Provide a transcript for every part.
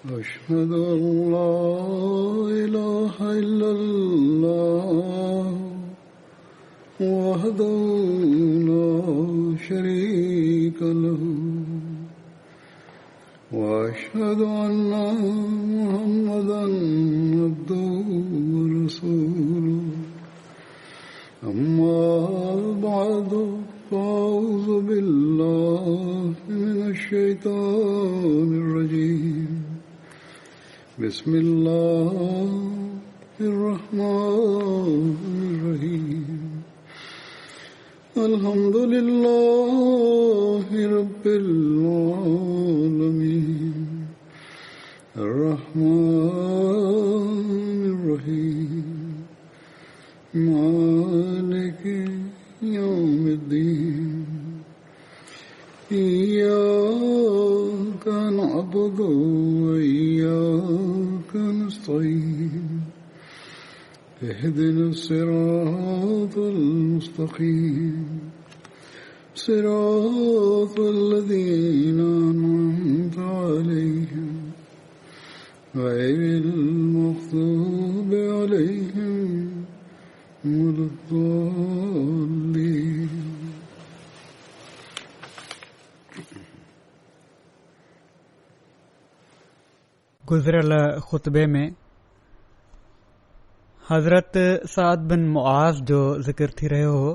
أشهد أن لا إله إلا الله وحده لا شريك له وأشهد أن محمدا عبده ورسوله أما بعد فأعوذ بالله من الشيطان الرجيم بسم الله الرحمن الرحيم الحمد لله رب العالمين الرحمن الرحيم مالك يوم الدين إياك نعبد وإياك نستعين اهدنا الصراط المستقيم صراط الذين أنعمت عليهم غير المغضوب عليهم ولا الضالين. गुज़िरियल ख़ुतबे में हज़रत साद बिन मुआज़ जो ज़िक्र थी रहियो हो।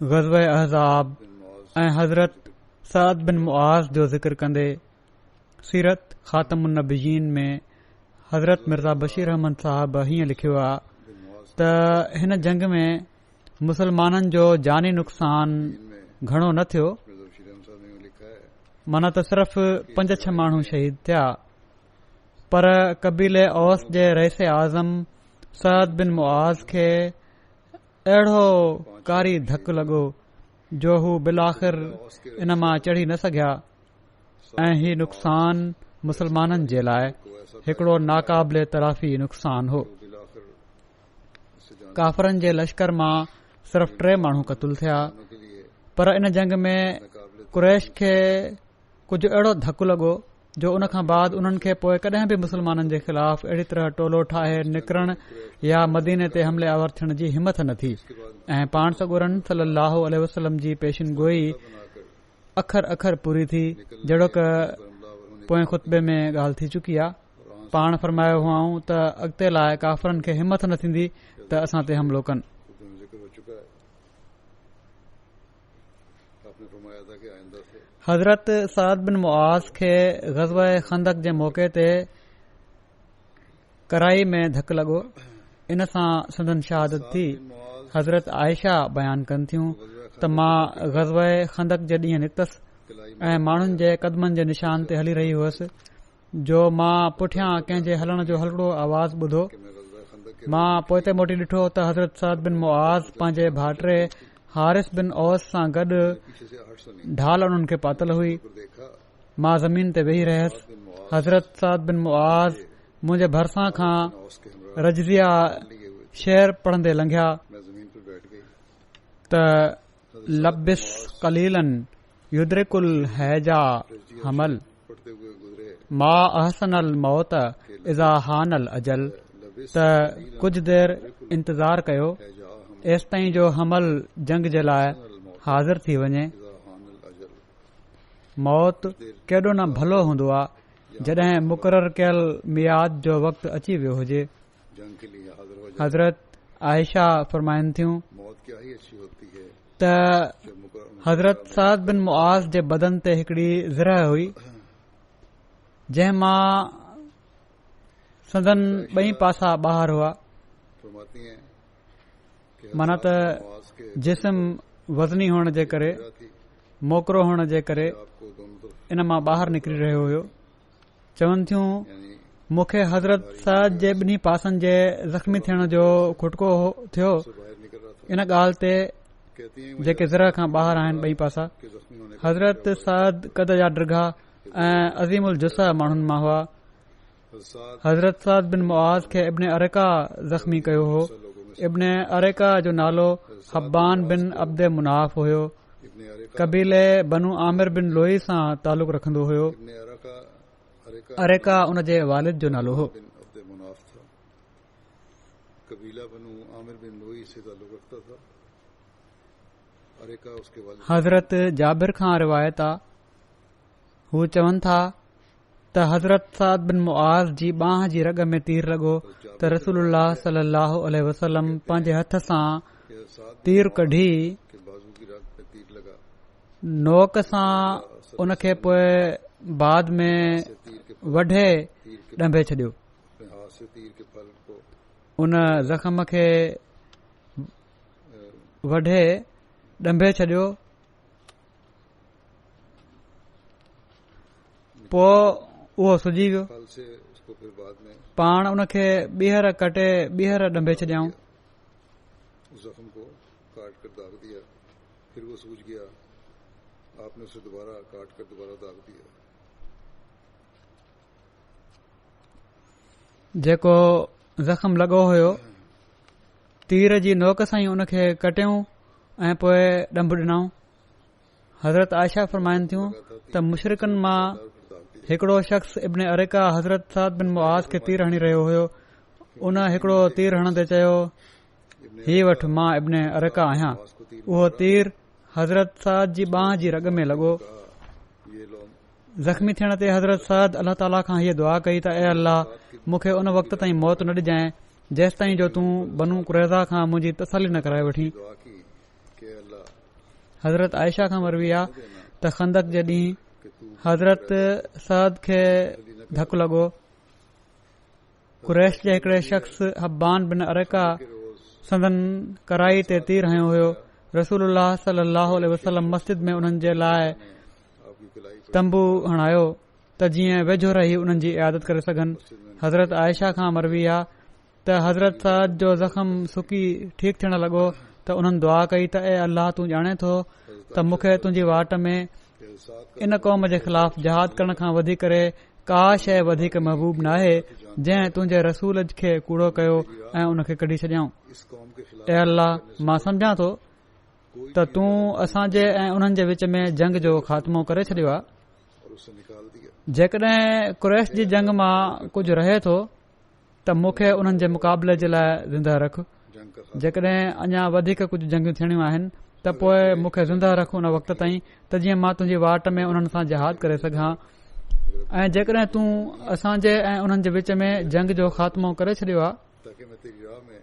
ग़ज़वे अहज़ाब ऐं हज़रत साद बिन मुआज़ जो ज़िक्र कंदे सीरत ख़ातमुन नबिय्यीन में हज़रत मिर्ज़ा बशीर अहमद साहब हीअं लिखियो आहे त हिन जंग में मुसलमाननि जो जानी नुक़सान घणो न थियो, माना त सिर्फ़ 5-6 माण्हू शहीद थिया, पर कबीले औस जे रईस आज़म साद बिन मुआज़ खे अहिड़ो कारी धकु लॻो जो हू बिलाख़िर इन मां चढ़ी न सघिया ऐं ही नुक़सान मुसलमाननि जे लाइ हिकिड़ो नाक़ाबिले तराफ़ी नुक़सान हो। काफ़रनि जे लश्कर मां सिर्फ़ 3 माण्हू क़तल थिया, पर इन जंग में कुरैश खे कुझु अहिड़ो धकु लॻो जो उन खां बाद उन्हनि खे पोइ कॾहिं बि मुसलमाननि जे ख़िलाफ़ अहिड़ी तरह टोलो ठाहे निकिरण या मदीने ते हमले आवर थियण जी हिमत न थी ऐं पाण सॻोरन सल्लल्लाहु अलैहि वसल्लम जी पेशिन गोई अखर अखर पूरी थी, जहिड़ो क पोएं ख़ुतबे में ॻाल्हि थी चुकी आहे। पाण फरमायो हुआऊं त अॻिते लाइ काफ़रनि खे हिमत न थींदी त असां ते हमिलो कनि। हज़रत साद बिन मुआज़ खे ग़ज़वे खंदक जे मौक़े ते कराई में धकु लॻो, इन सां संदन शहादत थी। हज़रत आयशा बयान कनि थियूं त मां ग़ज़वे खंदक जे ॾींहुं निकतसि ऐं माण्हुनि जे क़दमनि जे निशान ते हली रही हुअसि जो मां पुठियां कंहिं जे हलण जो हलड़ो आवाज़ ॿुधो। मां पोइते मोटी ॾिठो त हज़रत साद बिन मुआज़ पंहिंजे भाइटे हारिस बिन औस सां गॾु ढाल उन्हनि खे पातल हुई। मां ज़मीन ते वेही रहियसि। हज़रत साद बिन मुआज़ मुंहिंजे भरिसां खां रजज़िया शेर पढ़ंदे लंघिया त लबिस कलीलन युद्रिकुल हैजा हमल मा अहसनल मौत इज़ा हानल अजल, त कुझु देर इंतज़ार कयो एसि ताईं जो हमल जंग जे लाइ हाज़िर थी वञे। मौत केॾो न भलो हूंदो आहे जॾहिं मुक़ररु कयल मियाद जो वक़्तु अची वियो हुजे। हज़रत आयशा फरमाइनि थियूं त हज़रत साद बिन मुआज़ जे बदन ते हिकड़ी ज़रह हुई जंहिं मां संदन 2 पासा ॿाहिरि हुआ, माना त जिस्म वज़नी हुअण जे करे, मोकरो हुअण जे करे इन मां ॿाहिरि निकिरी रहियो हुयो। चवनि थियूं मूंखे हज़रत साद जे 2 पासनि जे ज़ख़्मी थियण जो खुटको थियो। इन ॻाल्हि ते जेके ज़रा खां ॿाहिरि आहिनि 2 पासा, हज़रत साद कद जा ड्रिघा ऐं अज़ीमुल जुस्सा माण्हुनि मां हुआ। हज़रत साद बिन मुआज़ खे इब्न अरेका ज़ख़्मी कयो हो। इब्न अरेका जो नालो हब्बान बिन अब्दे मुनाफ़ हुयो। इब्न अरेका कबीले बनू आमिर बिन लोई सां तालुक़ रखंदो हुयो। इब्न अरेका उन जे वालिद जो नालो हो। बिन अब्द मुनाफ था। कबीला बनू आमिर बिन लोई से ताल्लुक रखता था। अरेका उसके वालिद। हज़रत जाबिर खां रिवायत आहे, हू चवनि था त हज़रत साद बिन मुआज़ जी बांह जी रग में तीर लॻो त रसूलुल्लाह सल्लल्लाहु अलैहि वसल्लम पंहिंजे हथ सां तीर कढी के बाजू की रग पे तीर लगा। नोक सां उन खे पोइ बाद में तीर के वढे ॾंभे छॾियो। अपने हाथ से तीर के फल को उन ज़ख़्म खे वढे ॾंभे छॾियो। पोइ उहो सुजी वियो। फल से उसको फिर बाद में पाण उन खे ॿीहर कटे ॿीहर ॾंभे छॾियाऊं। उस जख्म को काट कर दाग दिया। फिर वो सूज गया। आपने उसे दोबारा काट कर दोबारा दाग दिया। जेको ज़ख़्म लॻो हुयो तीर जी नोक सां ई उन खे कटियूं ऐं पोइ ॾंभ ॾिनऊं। हज़रत आयशा फरमाइनि थियूं त मुशरिकनि मां हिकिड़ो शख़्स इब्न अरेका हज़रत साद बिन मुआज़ खे तीर हणी रहियो हुयो। उन हिकिड़ो तीर हणंदे चयो, हीउ वठि, मां इब्न अरेका आहियां। उहो तीर हज़रत साद जी बांह जी रग में लॻो। ये लो ज़ख़्मी थियण ते हज़रत साद अल्लाह ताला खां हीअ दुआ कई त ए अल्लाह, मूंखे उन वक़्त ताईं मौत न ॾिजांइ जेसि ताईं जो तूं बनू कुरैज़ा खां मुंहिंजी तसली न कराए वठी। दुआ की कि अल्लाह हज़रत आयशा खां मरवी आहे त खंदक जे ॾींहुं कि तू हज़रत साद खे धकु लॻो। कुरैश जे हिकिड़े शख़्स हब्बान बिन अरेका संदन कराई ते तीर हयो हुयो। रसूलुल्लाह सल्लल्लाहु अलैहि वसल्लम मस्जिद में उन्हनि जे लाइ आपकी कलाई पर तंबू हणायो त जीअं वेझो रही उन्हनि जी इयादत करे सघनि। हज़रत आयशा खां मरवी आहे त हज़रत साद जो ज़ख़्म सुकी ठीकु थियण लॻो त उन्हनि दुआ कई त ए अल्लाह, तूं ॼाणे थो त मूंखे तुंहिंजी वाट में इन क़ौम जे ख़िलाफ़ जहाद करण खां वधीक करे का शइ वधीक महबूब नाहे जंहिं तुंहिंजे रसूल खे कूड़ो कयो ऐं उन खे कढी छॾियाऊं। इस कौम के खिलाफ ए अल्लाह, मां सम्झां थो त तूं असांजे ऐं उन्हनि जे विच में जंग जो ख़ात्मो करे छॾियो आहे। और उसे निकाल दिया। जेकॾहिं कुरैश जी जंग मां कुझु रहे थो त मूंखे उन्हनि जे मुक़ाबले जे लाइ ज़िंदा रख। जंग का जेकॾहिं अञा वधीक कुझु जंगियूं थियणियूं आहिनि त पोइ मूंखे ज़िंदा रख उन वक़्त ताईं त जीअं मां तुंहिंजी वाट में उन्हनि सां जहाद करे सघां। ऐं जेकॾहिं तूं असांजे ऐं उन्हनि जे विच में जंग जो ख़ात्मो करे छॾियो आहे ताकि मैं तेरी राह में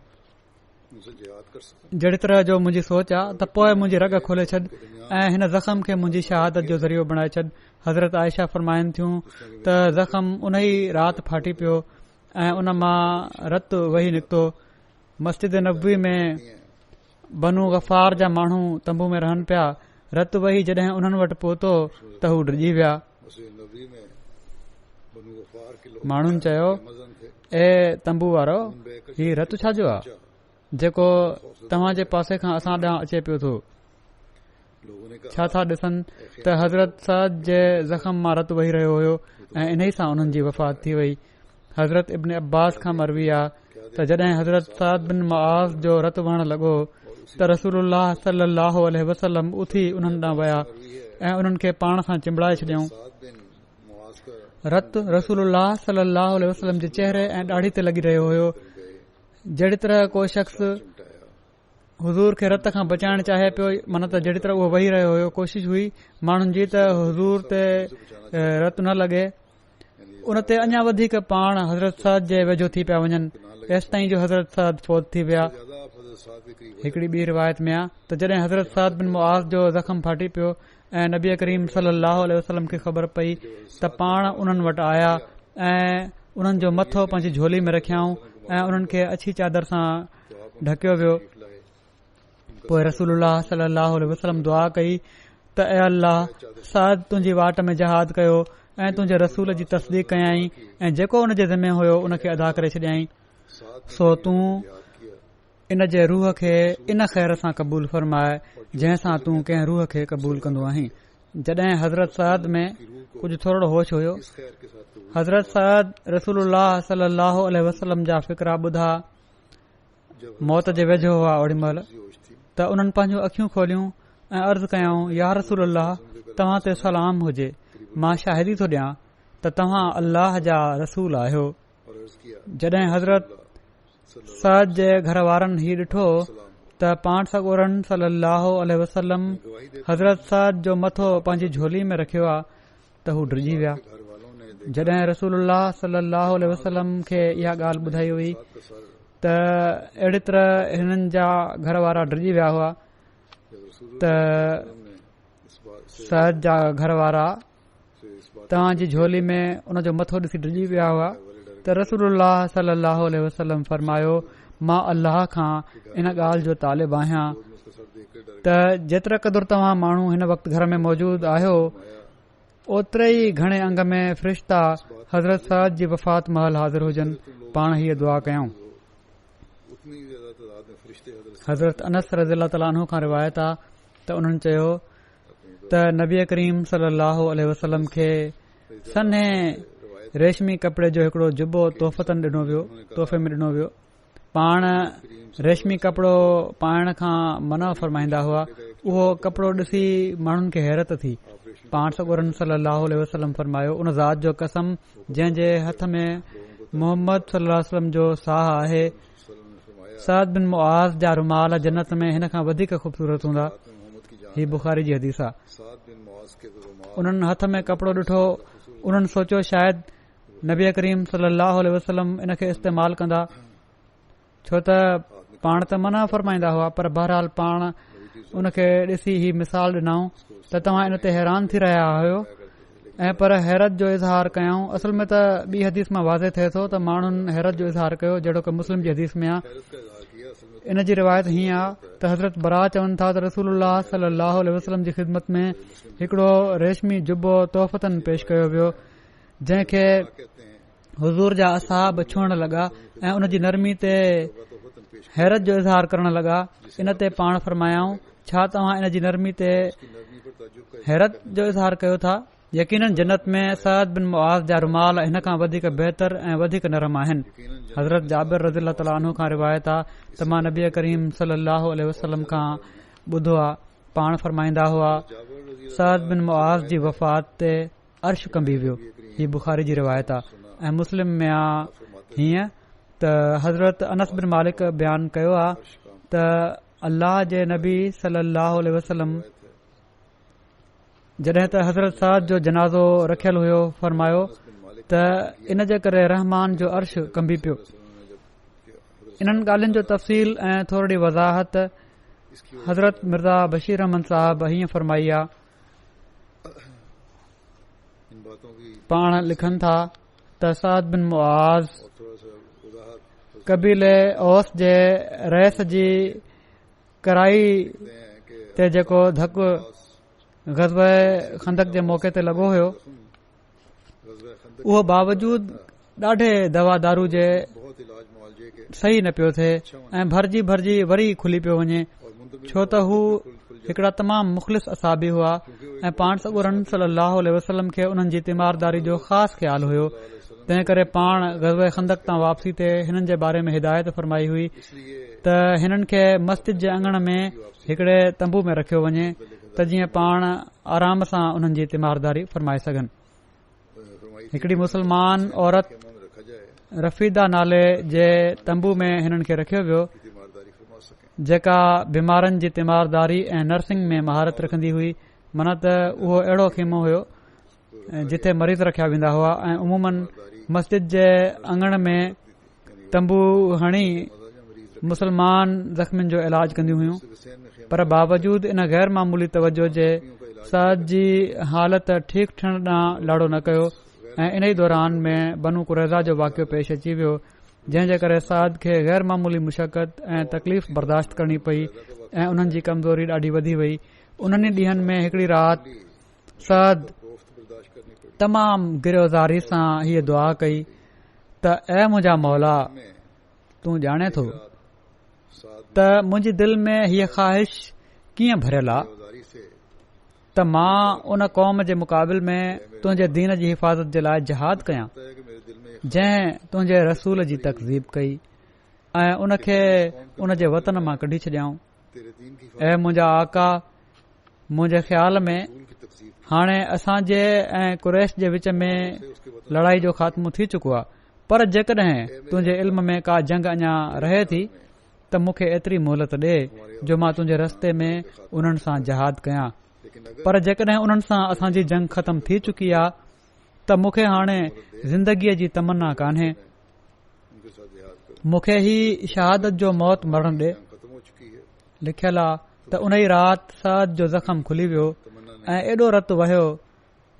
उनसे जिहाद कर सकूं। जहिड़ी तरह जो मुंहिंजी सोच आहे त पोइ मुंहिंजी रग खोले छॾ ऐं हिन ज़ख़्म खे मुंहिंजी शहादत जो ज़रियो बणाए छॾ। हज़रत आयशा फरमाइनि थियूं त ज़ख़्म उन ई राति फाटी पियो ऐं उन मां रतु वही निकितो। मस्जिद नबवी में बनू गफ़ार जा माण्हू तंबू में रहनि पिया। रतु वही जॾहिं उन्हनि वटि पहुतो त हू डिॼी विया। मस्जिद नबवी में बनू गफ़ार के लोग माण्हुनि चयो, मज़न थे। ए तंबू वारो, हीउ रतु छाजो आहे जेको तव्हां जे पासे खां असां ॾांहुं अचे पियो थो? लोगों ने कहा छा था ॾिसनि त हज़रत साद जे ज़ख़्म मां रतु वही रहियो हुयो ऐं इन ई सां उन्हनि जी वफ़ात थी वई। हज़रत इब्न अब्बास खां मरवी आहे त जॾहिं हज़रत साद बिन मुआज़ जो रतु वहण लॻो त रसूलुल्लाह सल्लल्लाहु अलैहि वसल्लम उथी उन्हनि ॾांहुं विया ऐं उन्हनि खे पाण सां चिंबड़ाए छॾियऊं। साद बिन मुआज़ का रतु रसूलुल्लाह सल्लल्लाहु अलैहि वसल्लम जे चेहरे ऐं ॾाढ़ी ते लॻी रहियो हुयो। जहिड़ी तरह को शख़्स हुज़ूर खे रत खां बचाइण चाहे पियो, माना त जहिड़ी तरह उहो वेही रहियो हुयो, कोशिशि हुई माण्हुनि जी त हुज़ूर ते रतु न लॻे। उन ते अञा वधीक पाण हज़रत साद जे वेझो थी पिया वञनि एसि ताईं जो हज़रत साद फौत थी विया। ज्यादा आप हज़रत साद के करीब हिकिड़ी ॿी रिवायत में आहे त जॾहिं हज़रत साद बिन मुआज़ जो ज़ख़्म फाटी पियो ऐं नबी करीम सल्लल्लाहु अलैहि वसल्लम खे ख़बर पई त पाण उन्हनि वटि आया ऐं उन्हनि जो मथो पंहिंजी झोली में रखियाऊं ऐं उन्हनि खे अछी चादर सां ढकियो वियो। पोइ रसूलुल्लाह सल्लल्लाहु अलैहि वसल्लम दुआ कई त ए अल्लाह, साद तुंहिंजी वाट में जहाद कयो ऐं तुंहिंजे रसूल जी तस्दीक कयाई ऐं जेको उन जे ज़िमे हुयो उन खे अदा करे छॾियई। सो तूं इन जे रूह खे इन ख़ैर सां क़बूल फरमाए जंहिं सां तूं कंहिं रूह खे क़बूल कंदो आहीं। जॾहिं हज़रत साद में कुझु थोरो होश हुयो, इस खैर के साथ कबूल हज़रत साद रसूलुल्लाह सल्लल्लाहु अलैहि वसल्लम जा फ़िक्रा ॿुधा मौत जे वेझो हुआ। ओॾी महिल होश थी। त उन्हनि पंहिंजूं अखियूं खोलियूं ऐं अर्ज़ु कयऊं, या रसूल अल्लाह, तव्हां ते सलाम हुजे, मां शाहिदी थो ॾियां त तव्हां अल्लाह जा रसूल आहियो। जॾहिं हज़रत सअद जे घर वारनि हीउ ॾिठो त पाण सॻोरन सल्लल्लाहु अलैहि वसल्लम हज़रत सअद जो मथो पंहिंजी झोली में रखियो आहे त हू डिॼी विया। जॾहिं रसूलुल्लाह सल्लल्लाहु अलैहि वसल्लम खे इहा ॻाल्हि ॿुधाई हुई त अहिड़ी तरह हिननि जा घर वारा डिॼी विया हुआ त सअद जा घर वारा तव्हांजी झोली में उनजो मथो ॾिसी डिॼी विया हुआ त रसूलुल्लाह सल्लल्लाहु अलैहि वसल्लम फरमायो, मां अल्लाह खां इन ॻाल्हि जो तालिब आहियां त जेतिरा क़दुरु तव्हां माण्हू हिन वक़्तु घर में मौजूद आहियो, ओतिरे ई घणे अंग में फ़रिश्ता हज़रत सअद जी वफ़ात महल हाज़िर हुजनि। पाण हीअ दुआ कयूं। हज़रत अनस रज़ियल्लाहु तआला अन्हु खां रिवायत आहे त उन्हनि चयो त नबी करीम सल्लल्लाहु अलैहि वसल्लम खे सन्हे रेशमी कपड़े जो हिकड़ो जुबो तोहफ़े में ॾिनो वियो। पाण रेशमी कपड़ो पाइण खां मना फरमाईंदा हुआ। उहो कपड़ो ॾिसी माण्हुनि खे हैरत थी। पाण सॻोरन सल्लल्लाहु अलैहि वसल्लम फरमायो, उन ज़ात जो कसम जंहिं जे हथ में मोहम्मद सल्लल्लाहु अलैहि वसल्लम जो साह आहे, सअद बिन मुआज़ जा रुमाल जन्नत में हिन खां वधीक ख़ूबसूरत हूंदा। ही बुखारी जी हदीस आहे। उन्हनि हथ में कपड़ो ॾिठो, उन्हनि सोचियो शायदि नबी करीम सल्लल्लाहु अलैहि वसल्लम इन खे इस्तेमाल कंदा, छो त पाण त मना फरमाईंदा हुआ। पर बहरहाल पाण उन खे ॾिसी ही मिसाल ॾिनऊं त तव्हां इन ते हैरान थी रहिया आहियो ऐं पर हैरत जो इज़हार कयऊं। असल में त ॿी हदीस मां वाज़े थिए थो त माण्हुनि हैरत जो इज़हार कयो, जहिड़ो कि मुस्लिम जी हदीस में आहे। इन जी रिवायत हीअं आहे त हज़रत बरा चवनि था त रसूलुल्लाह सल्लल्लाहु अलैहि वसल्लम जी ख़िदमत में हिकड़ो रेशमी जुबो तोहफ़तन पेश कयो वियो, जंहिंखे हुज़ूर जा असहाब छुअण लॻा ऐं उन जी नरमी ते हैरत जो इज़हार करण लॻा। इन ते पाण फरमायाऊं, छा तव्हां इन जी नरमी ते हैरत जो इज़हार कयो था? यकीनन जन्नत में सअद बिन मुआज़ जा रुमाल हिन खां वधीक बहितर ऐं वधीक नरम आहिनि। हज़रत जाबिर रज़ियल्लाहु तआला अन्हु खां रिवायत आहे त मां नबी करीम सल्लल्लाहु अलैहि वसल्लम खां ॿुधो आहे। पाण फरमाईंदा हुआ, सअद बिन मुआज़ जी वफ़ात ते अर्श कंबी वियो। ही बुखारी जी रिवायत आहे ऐं मुस्लिम में आहे हीअं त हज़रत अनस बिन मालिक बयान कयो आहे त अल्लाह जे नबी सल्लल्लाहु अलैहि वसल्लम जॾहिं त हज़रत सअद जो जनाज़ो रखियल हुयो, फरमायो त इन जे करे रहमान जो अर्श कंबी पियो। इन्हनि ॻाल्हियुनि जो तफ़सील ऐं थोरी वज़ाहत हज़रत मिर्ज़ा बशीर अहमद साहब हीअं फरमाई आहे। पाण लिखनि था त सअद बिन मुआज़ कबीले औस जे रइस जी कराई ते जेको धक ग़ज़वे खंदक जे मौक़े ते लॻो हुयो, उहो बावजूद ॾाढे दवा दारू जे सही न पियो थिए ऐं भरजी वरी खुली पियो वञे, छो त हू हिकड़ा तमामु मुख़लिस असाबी हुआ ऐं पाण सॻोरन सल्लल्लाहु अलैहि वसल्लम खे उन्हनि जी तीमारदारी जो ख़ासि ख़्यालु हुयो। तंहिं करे पाण ग़ज़वे खंदक तां वापसी ते हिननि जे बारे में हिदायत फरमाई हुई त हिननि खे मस्जिद जे अङण में हिकड़े तंबू में रखियो वञे त जीअं पाण आराम सां उन्हनि जी तीमारदारी फरमाए सघनि। हिकड़ी मुसलमान औरत रफ़ीदा नाले जे तंबू में हिननि खे रखियो वियो, जेका बीमारनि जी तीमारदारी ऐं नर्सिंग में महारत रखंदी हुई। माना त उहो अहिड़ो ख़ीमो हुयो जिथे मरीज़ रखिया वेंदा हुआ ऐं उमूमन मस्जिद जे अङण में तंबू हणी मुसलमान ज़ख़्मियुनि जो इलाज कंदियूं हुयूं। पर बावजूद इन गैर मामूली तवजो जे सअद जी हालत ठीक थियण ॾांहुं लाड़ो न कयो ऐं इन ई दौरान में बनू कुरैज़ा जो वाक़ियो पेश अची वियो, जंहिं जे करे सअद खे गैर मामूली मुशक़त ऐं तकलीफ़ बर्दाश्त करणी पई ऐं उन्हनि जी कमज़ोरी ॾाढी वधी वई। उन्हनि ॾींहनि में हिकड़ी राति सअद तमामु गिरयोज़ारी सां हीअ दुआ कई त ऐ मुंहिंजा मौला, तूं ॼाणे थो त मुंहिंजी दिलि में हीअ ख़्वाहिश कीअं भरियल आहे त मां उन क़ौम जे मुक़ाबिल में तुंहिंजे दीन जी हिफ़ाज़त जे लाइ जिहाद कयां जंहिं तुंहिंजे रसूल जी तकज़ीब कई ऐं उन खे उन जे वतन मां कढी छॾियाऊं। ऐं मुंहिंजा आका, मुंहिंजे ख़्याल में फूल की तकसीब हाणे असांजे ऐं कुरैश जे विच में लड़ाई जो ख़ात्मो थी चुको आहे, पर जेकॾहिं तुंहिंजे इल्म में का जंग अञा रहे थी त मूंखे एतिरी मोहलत ॾे जो मां तुंहिंजे रस्ते में उन्हनि सां जहाद कयां। लेकिन अगर पर जेकॾहिं उन्हनि सां असांजी जंग ख़तम थी चुकी आहे त मूंखे हाणे ज़िंदगीअ जी तमन्ना कान्हे। उनके साथ जिहाद करो, मूंखे ही शहादत जो मौत मरण ॾे। जंग खत्म हो चुकी है, लिखियल आहे त उन ई राति साद जो ज़ख़्म खुली वियो तमन्ना ऐं एॾो रतु वहियो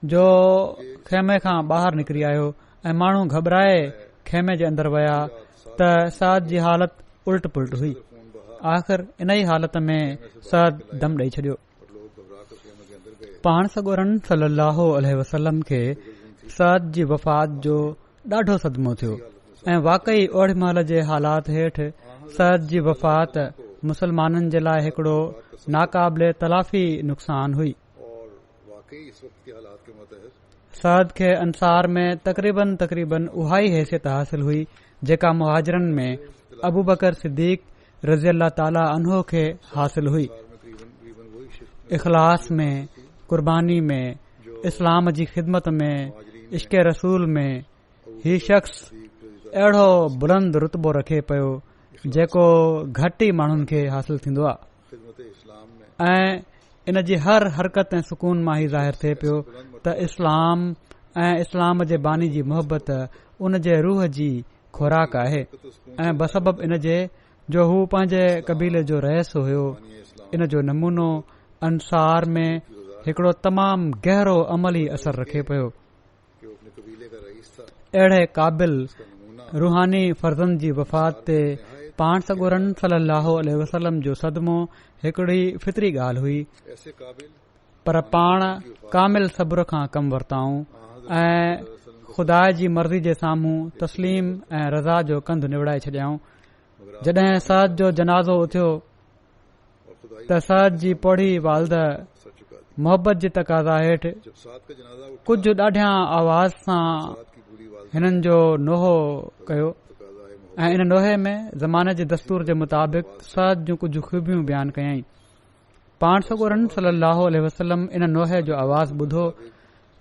जो खेमे खां ॿाहिरि निकिरी आयो ऐं माण्हू घबराए खेमे जे अंदरि विया त साद जी हालत उल्ट पुल्ट हुई। खून बहा आख़िर इन ई हालत में साद दम ॾेई छॾियो। और लोग घबरा कर खेमे के अंदर गए। पाण सॻोरन सल्लल्लाहु अलैहि वसल्लम खे साद जी वफ़ात जो ॾाढो सदमो थियो ऐं वाकई ओड़ी महिल जे हालात हेठि साद जी वफ़ात मुसलमाननि जे लाइ हिकड़ो नाक़ाबिले तलाफ़ी नुक़सान हुई। और वाकई इस वक्त के हालात के मतहत साद खे अंसार में तक़रीबन उहा ई हैसियत हासिल हुई जेका मुहाजिरनि में अबू बकर सिद्दीक़ रज़ी अल्लाह ताला अन्हो खे हासिल हुई। करीबन वही शिफ्ट इख़लास में, कुर्बानी में, इस्लाम जी ख़िदमत में, इश्क़ रसूल में ही शख़्स अहिड़ो बुलंद रुतबो रखे पियो जेको घटि ई माण्हुनि खे हासिल थींदो आहे खिदमत इस्लाम में ऐं इन जी हर हरकत ऐं सुकून मां ई ज़ाहिर थिए पियो त इस्लाम ऐं इस्लाम जे बानी जी मोहबत उन जे रूह जी खुराक आहे ऐं बसबब इन जे जो हू पंहिंजे कबीले जो रहिस हुयो। इन जो नमूनो अंसार में हिकड़ो तमामु गहरो अमली असर रखे पियो। कि वो अपने कबीले का रईस था, अहिड़े क़ाबिल उसका नमूना रूहानी फर्ज़न जी वफ़ात ते पाण सॻोरन सल्लल्लाहु अलैहि वसल्लम जो सदमो हिकड़ी फितरी ॻाल्हि हुई, ऐसे काबिल पर पाण कामिल सब्र खां कम वरताऊं ऐं खुदा जी मर्ज़ी जे साम्हूं तस्लीम ऐं रज़ा जो कंधु निवड़ाए छॾियाऊं। जॾहिं साद जो जनाज़ो उथियो और खुदाई त साद जी पोढ़ी वालद सर चुका दी। मोहबत जी तक़ाज़ा हेठि जब साद का जनाजा उठा, कुझु ॾाढियां आवाज़ सां साद की बूढ़ी वाल हिननि जो नोहो कयो तकाज़ा है ऐं इन नोहे में ज़माने जे दस्तूर जे मुताबिक़ साद जूं कुझु ख़ूबियूं बयानु कयईं। पाण सॻोरन सल्लल्लाहु अलैहि वसल्लम इन नोहे जो आवाज़ ॿुधो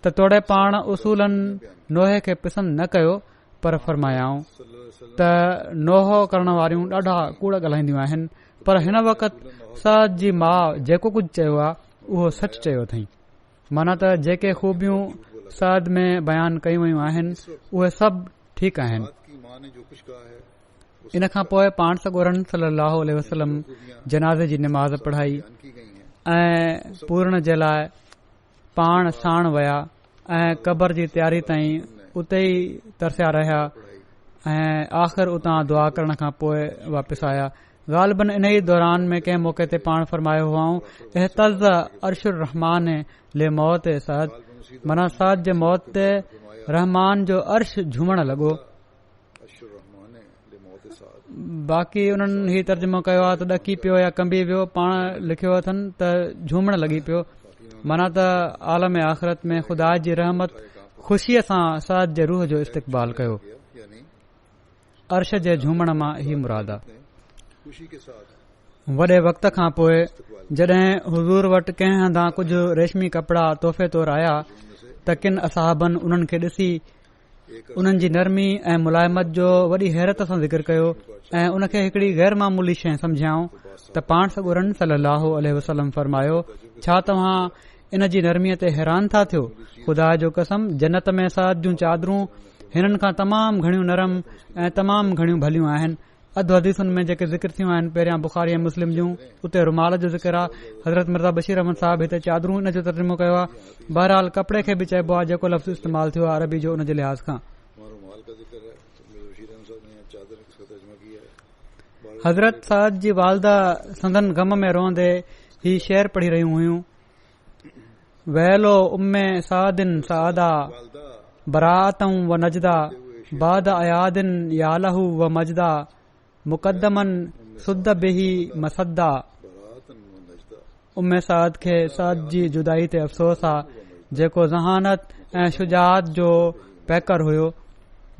त तोड़े पाण उसूलन नोहे खे पसंदि न कयो, पर फरमायाऊं त नोहो करण वारियूं ॾाढा कूड़ ॻाल्हाईंदियूं आहिनि, पर हिन वक़्त साद जी माउ जेको कुझु चयो आहे उहो सच चयो अथई। माना त जेके खूबियूं साद में बयानु कयूं वयूं आहिनि उहे सभु ठीकु आहिनि। साद की मां ने जो कुछ कहा है इन खां पोइ पाण सॻोरन सल्लल्लाहु अलैहि वसल्लम जनाज़े जी नमाज़ पढ़ाई बयान की गई हैं। ऐं पूरण जे लाइ पाण साण विया ऐं क़बर जी तयारी ताईं उते ई तरसिया रहिया ऐं आख़िर उतां दुआ करण खां पोइ वापसि आया। ग़ालिबन इन ई दौरान में कंहिं मौक़े ते पाण फरमायो हुआऊं एहतज़ अर्शुर रहमान ले मौत साद, माना साद जे मौत ते रहमान जो अर्श झूमण लॻो। अशुर रहमान ले मौत साद बाक़ी उन्हनि ही तर्जुमो कयो आहे त ॾकी पियो या कंबी वियो, पाण लिखियो अथनि त झूमण लॻी पियो, माना त आलम आख़िरत में ख़ुदा जी रहमत ख़ुशीअ सां साद जे रूह जो इस्तक़बाल कयो। यानी अर्श जे झूमण मां ही मुराद आहे। खुशी के साथ वॾे वक़्त खां पोइ जॾहिं हुज़ूर वटि कंहिं हंधा कुझु रेशमी कपड़ा तोहफ़े तौरु आया त किन असहाबनि उन्हनि खे ॾिसी उन्हनि जी नरमी ऐं मुलायमत जो वॾी हैरत सां ज़िक्र कयो ऐं उन खे हिकड़ी गैर मामूली शइ सम्झाऊं त पाण सॻोरन सल्लल्लाहु अलैहि वसल्लम फरमायो, छा तव्हां इन जी नरमीअ ते हैरान था थियो? ख़ुदा जो कसम, जन्नत में साद जूं चादरूं हिननि खां तमामु घणियूं नरम ऐं तमामु घणियूं भलियूं आहिनि। अधु हदीसुनि में जेके ज़िक्र थियूं आहिनि पहिरियां बुखारी ऐं मुस्लिम जूं, उते रुमाल जो ज़िक्र आहे। हज़रत मिर्ज़ा बशीर अहमद साहिब हिते चादरूं इन जो तर्जुमो कयो आहे। बहरहाल कपड़े खे बि चइबो आहे जेको लफ़्ज़ इस्तेमालु थियो आहे अरबी जो उन जे लिहाज़ खां। रुमाल का जिक्र है, मेरे बशीर अहमद साहब ने चादर का तर्जुमा किया है। हज़रत साद जी वालदा संदन गम में रोंदे ही शेर पढ़ी रहियूं हुयूं, वैलो उम्मे सादिन सादा वालदा बरातऊं व नजदा बाद अयादिन यालहू व मजदा मुक़दमन सुद्द बिही मसद्दा। बरातन व नजदा उम्मे साद खे साद जी जुदाई ते अफ़सोस आहे जेको ज़हानत ऐं शुजात जो पैकर हुयो,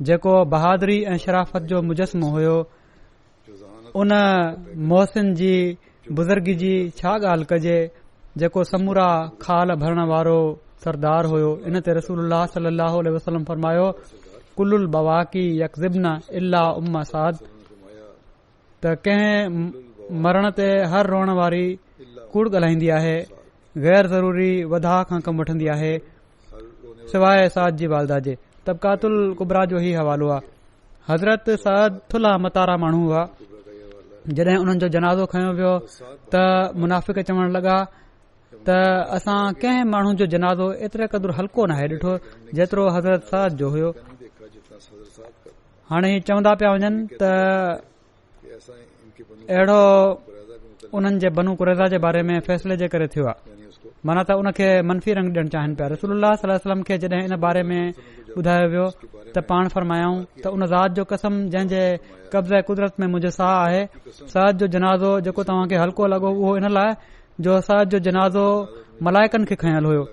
जेको बहादुरी ऐं शराफ़त जो मुजस्मो हुयो। जो जहानत उन मोहसिन जी बुज़ुर्गी जी छा ॻाल्हि कजे जेको समूरा खाल भरण वारो सरदार हुयो। इन ते रसूलुल्लाह सल्लल्लाहु अलैहि वसल्लम फरमायो कुल्लुल बवाकी यकज़िबन इल्ला उम्म साद, त कंहिं मरण ते हर रोअण वारी कूड़ ॻाल्हाईंदी आहे, गैर ज़रूरी वधा खां कमु वठंदी आहे सवाइ साद जी वालदा जे। तबकातुल कुबरा जो ही हवालो आहे। हज़रत साद थुल्हा मतारा माण्हू हुआ। जॾहिं उन्हनि जो जनाज़ो खयो वियो त मुनाफ़िक़ चवण लॻा त असां कंहिं माण्हू जो जनाज़ो एतिरे क़दुरु हल्को नाहे ॾिठो जेतिरो हज़रत साद जो हुयो। हाणे ही चवंदा पिया वञनि त अहिड़ो उन्हनि जे बनू कुरैज़ा जे बारे में फ़ैसिले जे करे थियो आहे, माना त उनखे मनफ़ी रंग ॾियणु चाहिनि पिया। रसूलुल्लाह सल्लल्लाहु अलैहि वसल्लम खे जॾहिं इन बारे में ॿुधायो वियो त पाण फरमायाऊं त उन ज़ात जो कसम जंहिं जे कब्ज़े कुदरत में मुंहिंजो साह आहे, साद जो जनाज़ो जेको तव्हां खे हल्को लॻो उहो इन लाइ जो साद जो जनाज़ो मलाइकनि खे खयल हुयो।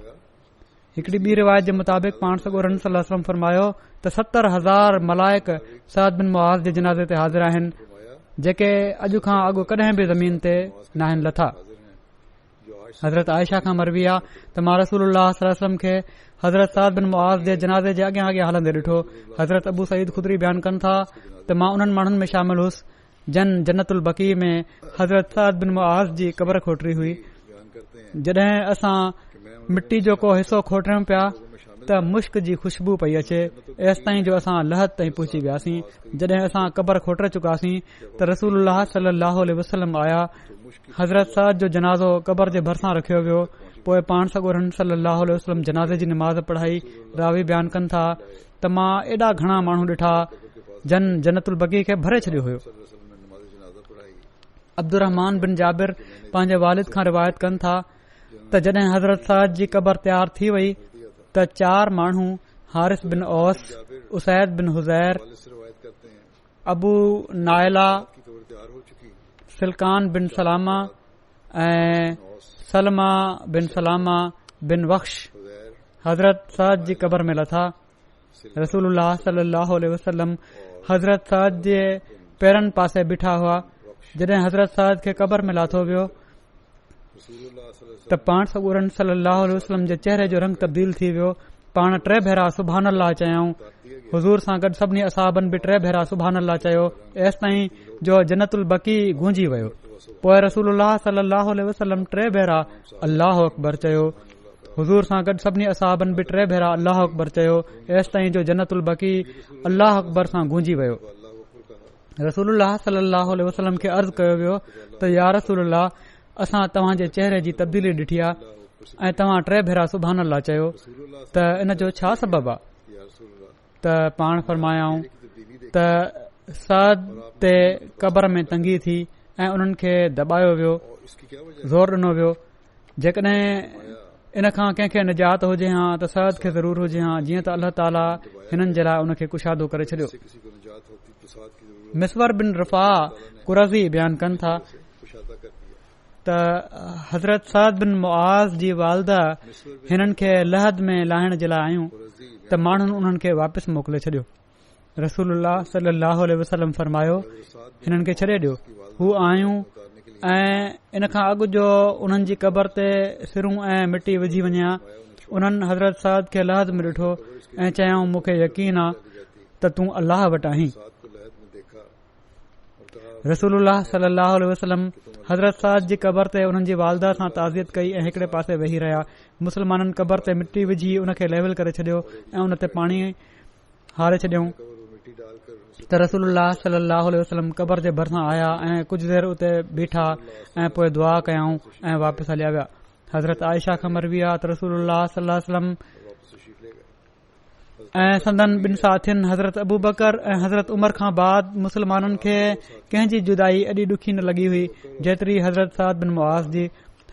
हिकड़ी ॿी रिवायत जे मुताबिक़ पाण सॻो रन सल्लल्लाहु अलैहि वसल्लम फरमायो त 70,000 मलाइक साद बिन मुआज़ जे जनाज़े ते हाज़िर आहिनि जेके अॼु खां अॻु कॾहिं बि ज़मीन ते नाहिनि लथा। हज़रत आयशा खां मरवी आहे त मां रसूलुल्लाह सल्लल्लाहु अलैहि वसल्लम खे हज़रत साद बिन मुआज़ जे जनाज़े जे अॻियां अॻियां हलंदे ॾिठो। हज़रत अबू सईद खुदरी बयानु कनि था त मां उन्हनि माण्हुनि में शामिल हुयुसि जन जन्नतुल बकी में हज़रत साद बिन मुआज़ जी क़बर खोटरी हुई। जॾहिं असां मिट्टी जो को हिसो खोटरियूं पिया त मुश्क जी खुशबू पई अचे, एसि ताईं जो असां लहद ताईं पहुची वियासीं। जॾहिं असां क़बर खोटरे चुकासीं त रसूलुल्लाह सल्लल्लाहु अलैहि वसल्लम आया। हज़रत साद जो जनाज़ो क़बर जे भरिसां रखियो वियो। पोइ पाण सॻोरन सल्लल्लाहु अलैहि वसल्लम जनाज़े जी नमाज़ पढ़ाई। रावी बयानु कनि था त मां एॾा घणा माण्हू ॾिठा जन जन्नतुल बकी खे भरे छॾियो हुयो। अब्दुर्रहमान बिन जाबिर पंहिंजे वालिद खां रिवायत कनि था त जॾहिं हज़रत साद जी क़बर तयार थी वई त 4 माण्हू हारिस बिन औस, उसैद बिन हुज़ैर, अबू नायला, सिलकान बिन सलामा ऐं सलमा बिन सलामा बिन वख्श हज़रत साद जी क़बर में लथा। रसूलुल्लाह सल्लल्लाहु अलैहि वसल्लम हज़रत साद जे पेरनि पासे बीठा हुआ। जॾहिं हज़रत साद खे क़बर में लाथो वियो त पाण सॻोरन सल्लल्लाहु अलैहि वसल्लम जे चेहरे जो रंग तब्दील थी वियो। पाण 3 भेरा सुभान अल्लाह चयाऊं। हुज़ूर सां गॾु सभिनी असहाबनि बि 3 भेरा सुभान अल्लाह चयो, एसि ताईं जो जन्नतुल बकी गूंजी वियो। पोइ रसूलुल्लाह सल्लल्लाहु अलैहि वसल्लम 3 भेरा अल्लाह अकबर चयो। हुज़ूर सां गॾु सभिनी असहाबनि बि 3 भेरा अल्लाह अकबर चयो, एसि ताईं जो जन्नतुल बकी अल्लाह अकबर सां गूंजी वियो। रसूलुल्लाह सल्लल्लाहु अलैहि वसल्लम खे अर्ज़ कयो वियो त या रसूलुल्लाह, असां तव्हां जे चेहरे जी तब्दीली ॾिठी आहे ऐं तव्हां 3 भेरा सुभान अल्लाह चयो, त इन जो छा सबबु आहे? त पाण फरमायाऊं त साद ते क़बर में तंगी थी ऐं उन्हनि खे दॿायो वियो, ज़ोर ॾिनो वियो। जेकॾहिं इन खां कंहिंखे निजात हुजे हा त साद खे ज़रूर हुजे हा, जीअं त अल्लाह ताला हिननि जे लाइ उनखे कुशादो करे छॾियो। मिसवर बिन रफ़ा कुरज़ी बयानु कनि था त हज़रत साद बिन मुआज़ जी वालदा हिननि खे लहद में लाहिण जे लाइ आयूं त माण्हुनि उन्हनि खे वापसि मोकिले छॾियो। रसूलुल्लाह सल्लल्लाहु अलैहि वसल्लम फरमायो, हिननि खे छॾे ॾियो, हू आयूं ऐं इन खां अॻु जो उन्हनि जी क़बर ते सिरूं ऐं मिटी विझी वञा। उन्हनि हज़रत साद खे लहद में ॾिठो ऐं चयाऊं, मूंखे यकीन आहे त तूं अल्लाह वटि आहीं। रसूलुल्लाह सल्लल्लाहु अलैहि वसल्लम हज़रत साद जी क़बर ते उन्हनि जी वालदा सां ताज़ियत कई ऐं हिकड़े पासे वेही रहिया। मुसलमाननि क़बर ते मिटी विझी उनखे लेवल करे छॾियो ऐं उन ते पाणी हारे छॾियऊं त रसूलुल्लाह सल्लल्लाहु अलैहि वसल्लम क़बर जे भरिसां आया ऐं कुझु देर उते बीठा ऐं पोइ दुआ कयाऊं ऐं वापसि हलिया विया। हज़रत आयशा खां मरवी आहे त रसूलुल्लाह सल्लल्लाहु अलैहि वसल्लम ऐं संदन बिन साथियुनि हज़रत अबू बकर ऐं हज़रत उमर खां बाद मुसलमाननि खे कंहिंजी जुदाई एॾी ॾुखी न लॻी हुई जेतिरी हज़रत साद बिन मुआज़ जी।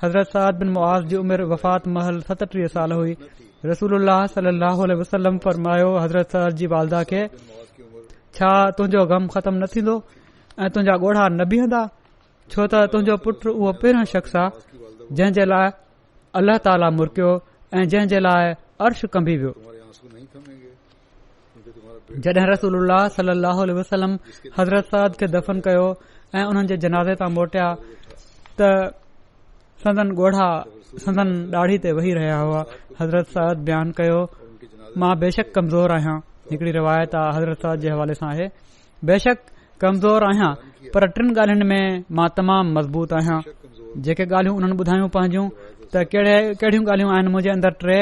हज़रत साद बिन मुआज़ जी उमिरि वफ़ात महल 37 साल हुई। रसूलुल्लाह सल्लल्लाहु अलैहि वसल्लम फरमायो हज़रत साद जी वालदा खे, छा तुंहिंजो गम ख़तम न थींदो ऐं तुंहिंजा ॻोढ़ा न बीहंदा? छो त तुंहिंजो पुटु उहो पहिरियों शख़्स आहे जंहिं जे लाइ अल्लाह ताला मुरकियो ऐं जंहिं जे लाइ अर्श कंबी वियो। जॾहिं रसूलुल्लाह सल्लल्लाहु अलैहि वसल्लम हज़रत साद खे दफ़न कयो ऐं उन्हनि जे जनाज़े तां मोटिया त संदन ॻोढ़ा संदन ॾाढ़ी ते वेही रहिया हुआ। हज़रत साद बयानु कयो, मां बेशक कमज़ोर आहियां। हिकड़ी रिवायत आहे हज़रत साद जे हवाले सां आहे, बेशक कमज़ोर आहियां पर टिनि ॻाल्हियुनि में मां तमामु मज़बूत आहियां। जेके ॻाल्हियूं उन्हनि ॿुधायूं पंहिंजूं त कहिड़ियूं ॻाल्हियूं आहिनि, मुंहिंजे अंदर टे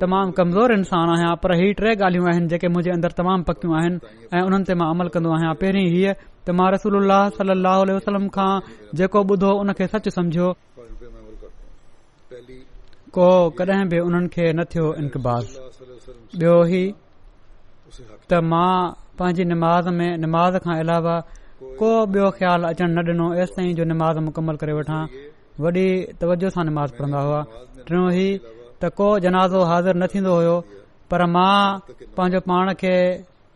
तमामु कमज़ोर इंसान आहियां, पर ही टे ॻाल्हियूं आहिनि जेके मुंहिंजे अंदर तमामु पकियूं आहिनि ऐं उन्हनि ते मां अमल कंदो आहियां। पहिरीं हीअ त मां रसूलुल्लाह सल्लल्लाहु अलैहि वसल्लम खां जेको ॿुधो उन खे सच सम्झियो, को कॾहिं बि उन्हनि खे न थियो इनकबाज़। ॿियो ही त मां पंहिंजी निमाज़ खां अलावा को ॿियो ख़्यालु अचणु न ॾिनो एसि ताईं जो निमाज़ मुकमल करे वठां। वॾी तवजो सां निमाज़ पढ़ंदा हुआ। टियों ही त को जनाज़ो हाज़िर न थींदो हुयो, पर मां पंहिंजो पाण खे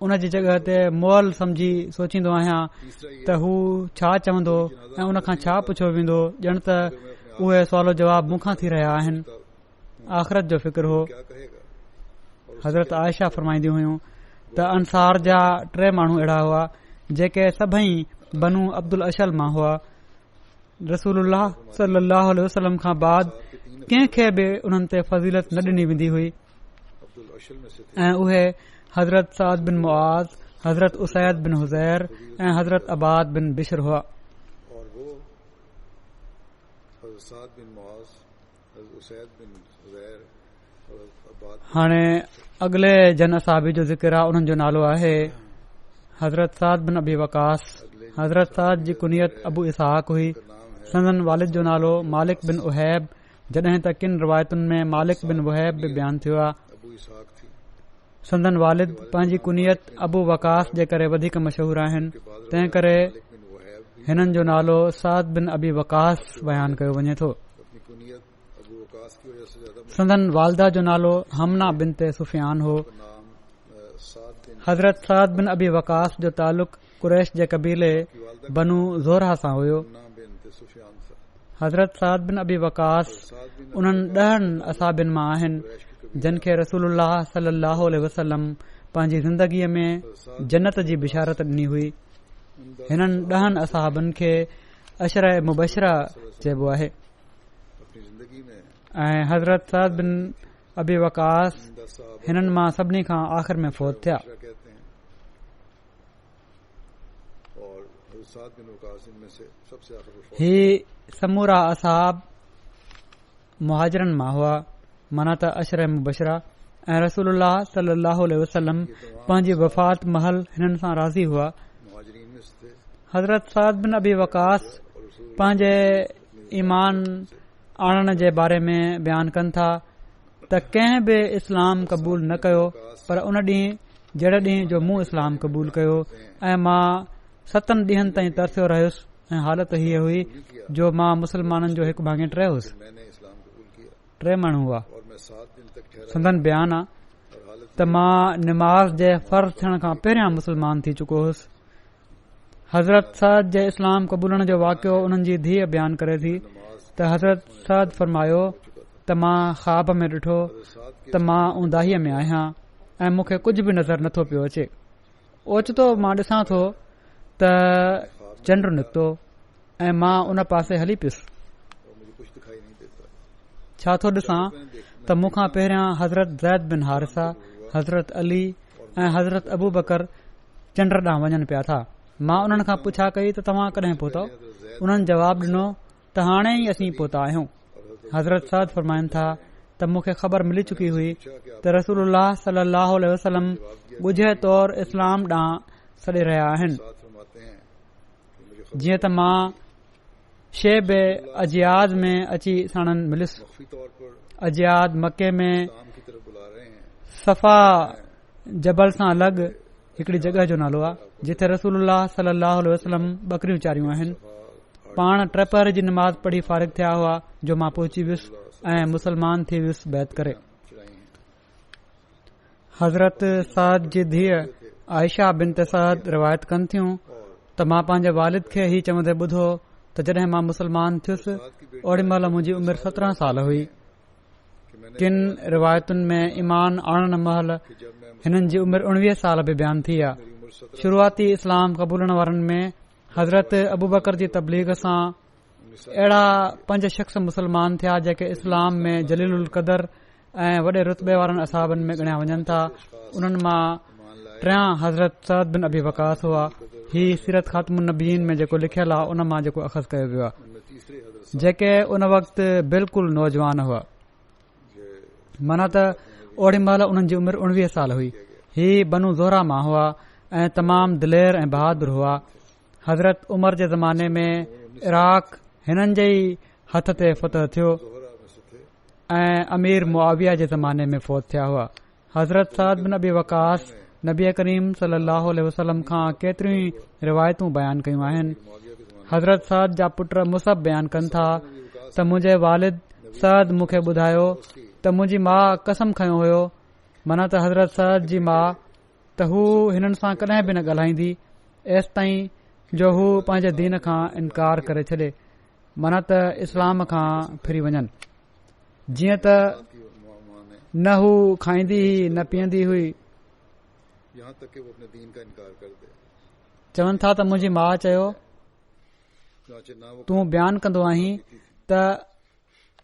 उन जी जॻह ते मुअल समझी सोचींदो आहियां त हू छा चवंदो ऐं उन खां छा पुछियो वेंदो, ॼण त उहे सुवालो जवाब मूंखां थी रहिया आहिनि। आख़िरत जो फिक्र हो। हज़रत आयशा फरमाईंदी हुयूं त अंसार जा टे माण्हू अहिड़ा हुआ जेके सभई बनू अब्दुल अशल मां हुआ। रसूलुल्लाह सल्लल्लाहु अलैहि वसल्लम खां बाद कंहिंखे बि उन्हनि ते फज़ीलत न ॾिनी वेंदी हुई ऐं उहे हज़रत साद बिन मुआज़, हज़रत उसैद बिन हुज़ैर ऐं हज़रत अबाद बिन बिशर हुआ। हाणे अॻिले जन असाबी जो ज़िक्र आहे, उन्हनि जो नालो आहे हज़रत साद बिन अबी वकास। हज़रत साद जी कुनियत अबू इसहाक हुई। संदन वालिद जो नालो मालिक बिन उहैब, जॾहिं त किन रिवायतुनि में मालिक बिन वहैब बि बयानु थियो आहे। संदन वालिद पंहिंजी कुनियत अबू वकास जे करे वधीक मशहूर आहिनि, तंहिं करे हिननि जो नालो साद बिन अबी वकास बयानु कयो वञे थो। संदन वालदा जो नालो हमना बिनते सुफियान हो। हज़रत साद बिन अबी वकास जो तालुक कुरैश जे कबीले बनू ज़ोरहा सां हुयो। हज़रत साद बिन अबी वकास उन्हनि 10 असाबिन मां आहिनि जिन खे रसूलुल्लाह सल्लल्लाहु अलैहि वसल्लम पंहिंजी ज़िंदगीअ में जन्नत जी बिशारत ॾिनी हुई। हिननि 10 असाबनि खे अशरा मुबशरा चइबो आहे ऐं हज़रत साद बिन अबी वकास हिननि मां सभिनी खां आख़िर में फ़ौत थिया। ही समूरा असाब मुहाजिरनि मां हुआ, माना त अशरा मुबशरा, ऐं रसूलुल्लाह सल्लल्लाहु अलैहि वसल्लम पंहिंजी वफ़ात महल हिननि सां राज़ी हुआ। हज़रत साद बिन अबी वकास पंहिंजे ईमान आणण जे बारे में बयानु कनि था त कंहिं बि इस्लाम क़बूल न कयो, पर उन ॾींहुं जहिड़े ॾींहुं जो मूं इस्लाम क़बूल कयो ऐं मां 7 ॾींहनि ताईं तरसियो रहियुसि ऐं हालत हीअ हुई जो मां मुसलमाननि जो हिकु भाङे हुयुसि। 3 माण्हू हुआ। संदन बयानु आहे त मां निमाज़ जे फर्ज़ थियण खां पहिरियां मुसलमान थी चुको हुयुसि। हज़रत साद जे इस्लाम क़बूलण जो वाक़ियो उन्हनि जी धीअ बयानु करे थी त हज़रत साद फरमायो त मां ख़्वाब में ॾिठो त मां ऊंदाहीअ में आहियां ऐं मूंखे कुझु बि नज़र नथो पियो अचे। ओचितो मां ॾिसां थो त चंड निकितो ऐं मां उन पासे हली पियुसि। छा थो ॾिसां त मूंखां पहिरियां हज़रत ज़ैद बिन हारिसा, हज़रत अली ऐं हज़रत अबू बकर चंड ॾांहुं वञनि पिया था। मां उन्हनि खां पुछा कई त तव्हां कॾहिं पहुतव? उन्हनि जवाब ॾिनो त हाणे ई असीं पहुता आहियूं। हज़रत साद फरमाइनि था त मूंखे ख़बर मिली चुकी हुई त रसूलुल्लाह सल्लल्लाहु अलैहि वसल्लम ॻुझे तौर इस्लाम ॾांहुं सॾे रहिया आहिनि। जीअं त मां शेब अजियाद में अची साणनि मिलियुसि। अजियाद मके में सफ़ा जबल सां अलॻि हिकड़ी जॻह जो नालो आहे जिथे रसूलुल्लाह सल्लल्लाहु अलैहि वसल्लम बकरियूं चारियूं आहिनि। पाण 3 पहर जी नमाज़ पढ़ी फारिग थिया हुआ जो मां पहुची वियुसि ऐं मुसलमान थी वियुसि बैत करे। हज़रत साद जी धीअ आयशा बिनत साद रिवायत कनि थियूं त मां पंहिंजे वालिद खे ही चवंदे ॿुधो त जॾहिं मां मुसलमान थियुसि ओड़ी महिल मुंहिंजी उमिरि 17 साल हुई। किन रिवायतुनि में ईमान आणण महल हिननि जी उमिरि 19 साल बि बयानु थी आहे। शुरूआती इस्लाम क़बूलण वारनि में हज़रत अबू बकर जी तबलीग सां अहिड़ा 5 शख़्स मुसलमान थिया जेके इस्लाम में जलीलुल क़दर ऐं वॾे रुतबे वारनि असाबनि में ॻणिया वञनि था. उन्हनि मां 3 हज़रत सअद बिन अबी वक़ास हुआ. ही सीरत ख़ातमुन नबीन में जेको लिखियल आहे उन मां जेको अख़ज़ कयो वियो आहे, जेके उन वक़्तु बिल्कुलु नौजवान हुआ. माना त ओड़ी महिल उन्हनि जी उमिरि 19 साल हुई. ही बनू ज़ोहरा मां हुआ ऐं तमामु दिलेर ऐं बहादुर हुआ. हज़रत उमर जे ज़माने में इराक़ हिननि जे ई हथ ते फतह थियो ऐं अमीर मुआविया जे ज़माने में फ़ौत थिया हुआ. हज़रत सअद बिन अबी वक़ास नबी करीम सल्लल्लाहु अलैहि वसल्लम खां केतिरियूं ई रिवायतूं बयानु कयूं आहिनि. हज़रत सअद जा पुट मुसब बयानु कनि था त मुंहिंजे वालिद सअद मूंखे ॿुधायो त मुंहिंजी माउ कसम खयो हुयो, माना त हज़रत सअद जी माउ, त हू हिननि सां कॾहिं बि न ॻाल्हाईंदी एसि ताईं जो हू पंहिंजे दीन खां इनकार करे छॾे, माना त इस्लाम खां फिरी वञनि. जीअं त न हू खाईंदी हुई न पीअंदी हुई. चवनि था त मुंहिंजी माउ चयो, तूं बयानु कंदो आहीं त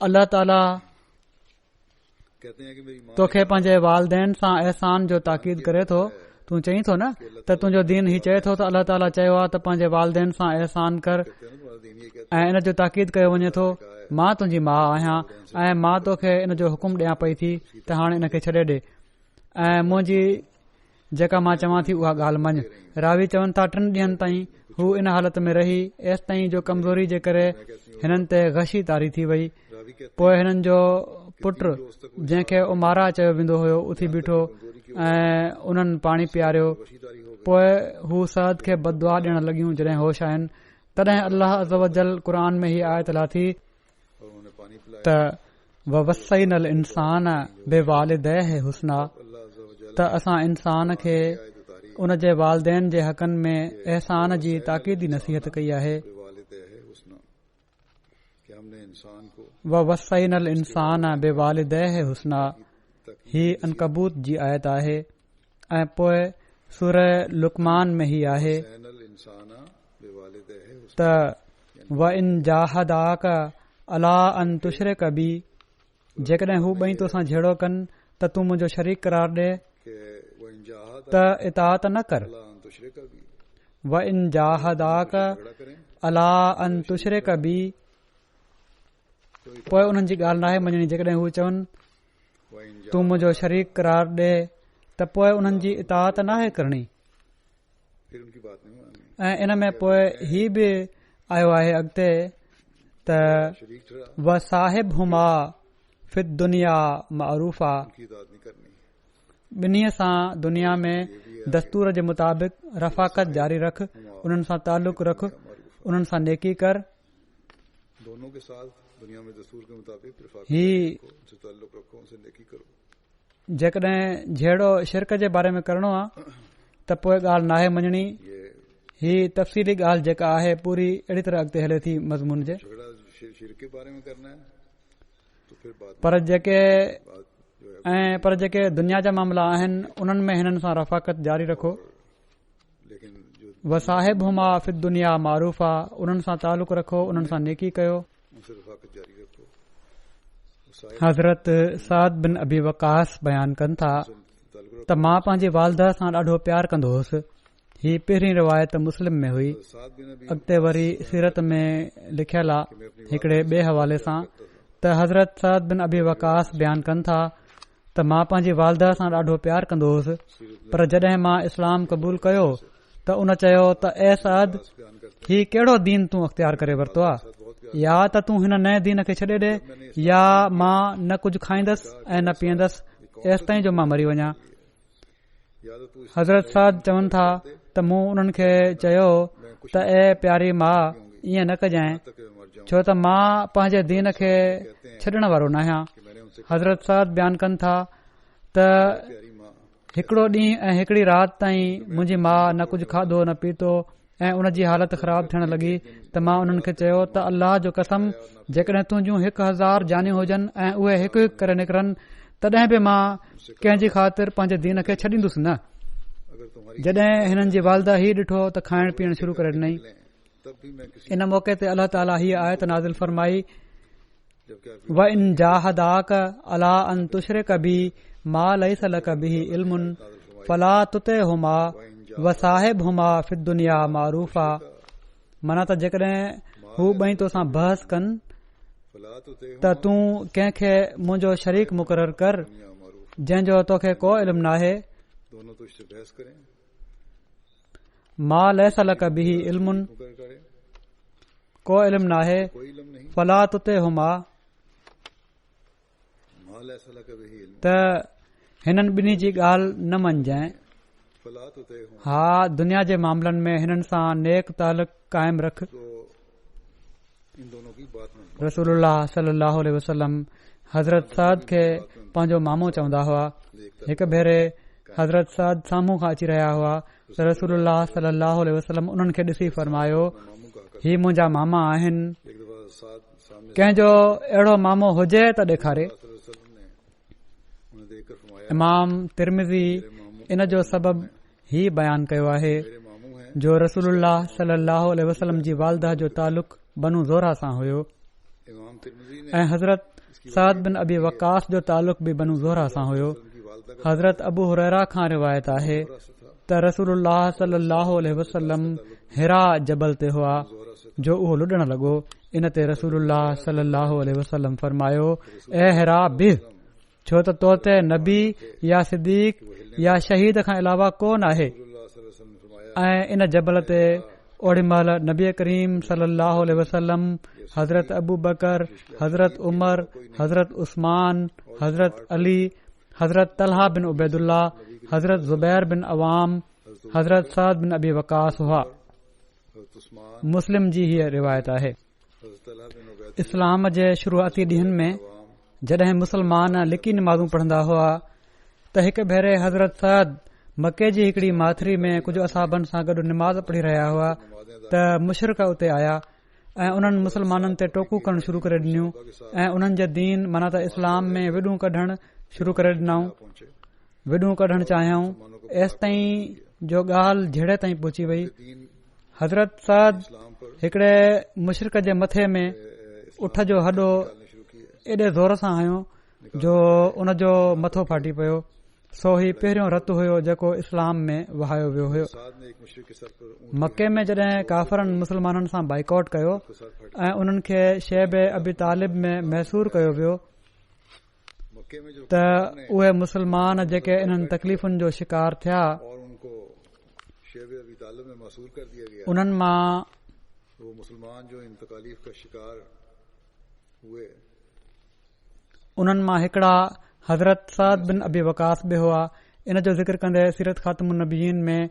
अल्लाह ताला तोखे पंहिंजे वालदेन सां एहसान जो ताकीद करे थो. तूं चईं थो न त तुंहिंजो दीन ही चए थो त अल्लाह ताला चयो आहे त पंहिंजे वालदेन सां एहसान कर ऐं इन जो ताकीद कयो वञे थो. मां तुंहिंजी माउ आहियां ऐं मां तोखे इन जो हुकुम ॾियां पई थी त हाणे इन खे छॾे ॾे ऐं मुंहिंजी जेका मां चवां थी उहा ॻाल्हि मञ. रावी चवनि था 3 ॾींहनि ताईं हू इन हालत में रही एसि ताईं जो कमज़ोरी जे करे हिननि ते गशी तारी थी वई. पोइ हिननि जो पुट जंहिंखे उमारा चयो वेंदो हुयो उथी बीठो ऐं उन्हनि पाणी पीआरियो. पोइ हू सअद खे बददुआ ॾियण लॻियूं. जॾहिं होश आहिनि तॾहिं अल्लाह अज़ वजल क़ुर में ही आयत लाथी त ववसैनल इंसान बिवालिदैहि हुस्ना, त असां इंसान खे उन जे वालदेन जे हक़नि में एहसान जी ताक़ीदी नसीहत कई आहे. ववसैनल इंसान बिवालिदैहि हुस्ना ही अनकबूत जी आयत आहे ऐं पोइ सूरह लुकमान में ही आहे त व इन जाहदाक अला अन तुशरिक बी, जेकॾहिं हू ॿई तोसां झेड़ो कनि त तूं मुंहिंजो शरीक करार ॾे त इताअत न कर. व इन जाहदाक अला अन तुशरिक बी, पोइ उन्हनि जी ॻाल्हि नाहे मञणी. जेकॾहिं हू चवनि तूं मुंहिंजो शरीक करार ॾे त पोइ उन्हनि जी इताअत नाहे करणी. ऐं इन में पोइ ही बि आयो आहे अॻिते त व साहिब हुमा फिद दुनिया मअरूफा, ॿिन्ही सां दुनिया में दस्तूर जे मुताबिक़ रफ़ाक़त जारी रख, उन्हनि सां तालुक़ रख, उन्हनि सां नेकी कर. ही जेकॾहिं जहिड़ो शिरक जे बारे में करणो आहे त पोइ ॻाल्हि नाहे मञणी. ही तफ़सीली ॻाल्हि जेका आहे पूरी अहिड़ी तरह अॻिते हले थी मज़मून जे. पर जेके दुनिया जा मामला आहिनि उन्हनि में हिननि सां रफ़ाक़त जारी रखो. व साहिब हुमा फिद दुनिया मारूफ़ा, उन्हनि सां तालुक़ रखो, उन्हनि सां नेकी कयो. हज़रत सअद बिन अबी वक़ास बयानु कनि था त मां पंहिंजी वालदा सां ॾाढो प्यार कंदो हुयुसि. ही पहिरीं रिवायत मुस्लिम में हुई. अॻिते वरी सीरत में लिखियल आहे हिकिड़े ॿिए हवाले सां त हज़रत सअद बिन अबी वक़ास बयानु कनि था त मां पंहिंजी वालदा सां ॾाढो प्यार कंदो हुयुसि, पर जॾहिं मां इस्लाम क़बूल कयो त उन चयो त ए सअद, ही कहिड़ो दीन तूं अख़्तियार करे वरितो आहे, या त तूं हिन नए दीन खे छॾे ॾे या मां न कुझु खाईंदसि ऐं न पीअंदसि एसि ताईं जो मां मरी वञा. हज़रत सअद चवनि था त मूं उन्हनि खे चयो त ए प्यारी माउ, ईअं न कजांइ, छो त मां पंहिंजे दीन खे छॾण वारो न आहियां. हज़रत सअद बयानु कनि था त हिकिड़ो ॾींहुं ऐं हिकिड़ी राति ताईं मुंहिंजी माउ न कुझु खाधो न पीतो ऐं उन जी हालत ख़राब थियण लॻी त मां उन्हनि खे चयो त अल्लाह जो कसम, जेकॾहिं तुंहिंजूं 1000 जानियूं हुजनि ऐं उहे हिकु हिकु करे निकिरनि तॾहिं बि मां कंहिंजी ख़ातिर पंहिंजे दीन खे छॾींदुसि न. जॾहिं हिननि जी वालदा ही ॾिठो त खाइण पीअण शुरू करे ॾिनई तब भी मैं किसी इन मौके ते अल्लाह ताला हीअ आयत नाज़िल फरमाई जबकि आप व इन जाहदाक अला अन तुशरिक बी मा लैस लक बिही इल्मुन फला तुतिहुमा व साहिबहुमा फिद दुनिया मारूफा माना त जेकॾहिं हू ॿई तोसां बहस कनि फला तो ते त तूं कंहिंखे मुंहिंजो शरीक मुक़रर कर दुनिया मारूफ जंहिंजो तोखे को इल्मु नाहे दोनों तो इससे बहस करें मा लैस लक बिही इल्मुन मुकर करें को इल्मु नाहे कोई इल्म नहीं फला तुतिहुमा माल ऐसा लगा वही इल्म त हिननि ॿिन्ही जी ॻाल्हि न मञजांइ फला तो ते हूं हा दुनिया जे मामलनि में हिननि सां नेक तालुक़ काइम रख तो इन दोनों की बात में रसूलुल्लाह सल्लल्लाहु अलैहि वसल्लम हज़रत साद खे पंहिंजो मामो चवंदा हुआ हिकु भेरे हज़रत साद साम्हूं खां अची रहिया हुआ त रसूलुल्लाह सल्लल्लाहु अलैहि वसल्लम उन्हनि खे ॾिसी फरमायो मामू का कर ही मुंहिंजा मामा आहिनि एक दफा साथ सामने कंहिंजो अहिड़ो मामो हुजे त ॾेखारे वसल्लम ने उन्हें देखकर फरमाया इमाम तिरमिज़ी इन जो सबबु ही बयानु कयो आहे मेरे मामू हैं जो रसूलुल्लाह सल्लल्लाहु अलैहि वसल्लम जी वालदा जो तालुक़ बनू ज़ोरा सां हुयो इमाम तिरमिज़ी ने ऐं हज़रत साद बिन अबी वकास जो तालुक़ बि बनू ज़ोरा सां हुयो उनकी वालदा का हज़रत अबू हुरैरा खां रिवायत आहे जोरा से था त रसूलुल्लाह सल्लल्लाहु अलैहि वसल्लम हिरा जबल ते हुआ जोरा से जो उहो लुॾण लॻो इन ते रसूलुल्लाह सल्लल्लाहु अलैहि वसल्लम फरमायो ए हिरा बिह छो त तो ते नबी या सिद्दीक़ या शहीद खां अलावा कोन आहे रसूलुल्लाह सल्लल्लाहु अलैहि वसल्लम ने फरमाया ऐं इन जबल ते ओड़ी महिल नबी करीम सल्लल्लाहु अलैहि वसल्लम हज़रत अबू बकर हज़रत उमर हज़रत उस्मान हज़रत अली हज़रत तलहा बिन उबैदुल्लाह हज़रत ज़ुबैर बिन अवाम हज़रत साद बिन अबी वकास हुआ हज़रत उस्मान मुस्लिम जी हीअ रिवायत आहे हज़रत तलहा बिन उबैद इस्लाम जे शुरूआती ॾींहनि में जॾहिं मुसलमान लिकी नमाज़ूं पढ़ंदा हुआ त हिकु भेरे हज़रत साद मके जी हिकड़ी माथिरी में कुझु असाबनि सां गॾु निमाज़ पढ़ी रहिया हुआ त मुशरिक उते आया ऐं उन्हनि मुसलमाननि ते टोकू करणु शुरू करे ॾिनियूं ऐं उन्हनि जे दीन माना त इस्लाम में विॾूं कढणु शुरू करे ॾिनऊं पहुंचे विॾूं कढणु चाहियूं एसि ताईं जो ॻाल्हि जहिड़े ताईं पहुची वई दीन हज़रत साद इस्लाम पर हिकड़े मुशरिक जे मथे में उठ जो हॾो डालने शुरू किए एॾे ज़ोर सां हयो जो उन जो मथो फाटी पियो सो ही पहिरियों रतु हुयो जेको इस्लाम में वहायो वियो हुयो साद ने एक मुशरिक के सर पर मके में जॾहिं काफ़रनि मुसलमाननि सां बाइकआउट कयो सर फट ऐं उन्हनि खे शैब अबी तालिब में मैसूर कयो वियो मक्के में जो त उहे मुसलमान जेके इन्हनि तकलीफ़ुनि जो शिकार थिया और उनको शेब अबी तालिब में मसूर कर दिया गया उन्हनि मां तो वो मुसलमान जो इन तकालीफ का शिकार हुए उन्हनि मां हिकड़ा हज़रत साद बिन अबी वकास बि हुआ इन जो ज़िक्र कंदे सीरत ख़ातमुन नबीयीन में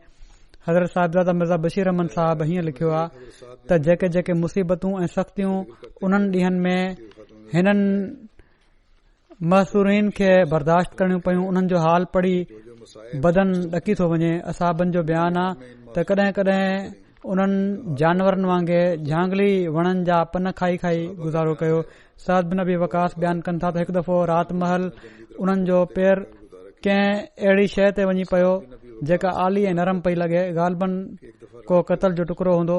हज़रत साहिबज़ादा मिर्ज़ा बशीर अहमद साहब हीअं लिखियो आहे त जेके जेके मुसीबतूं ऐं सख़्तियूं उन्हनि ॾींहनि में हिननि महसूरीन खे बर्दाश्त करणियूं पयूं उन्हनि जो हाल पढ़ी जो मसाइब बदन ॾकी थो वञे असाबनि जो बयानु आहे त कॾहिं कॾहिं उन्हनि जानवरनि वांगुरु झांगली वणनि जा पन खाई खाई गुज़ारो कयो साद बिन अबी वकास बयानु कनि था त हिकु दफ़ो राति महल उन्हनि जो पेर कंहिं अहिड़ी शइ ते वञी पियो जेका आली ऐं नरम पई लॻे ग़ालिबन को कतल जो टुकड़ो हूंदो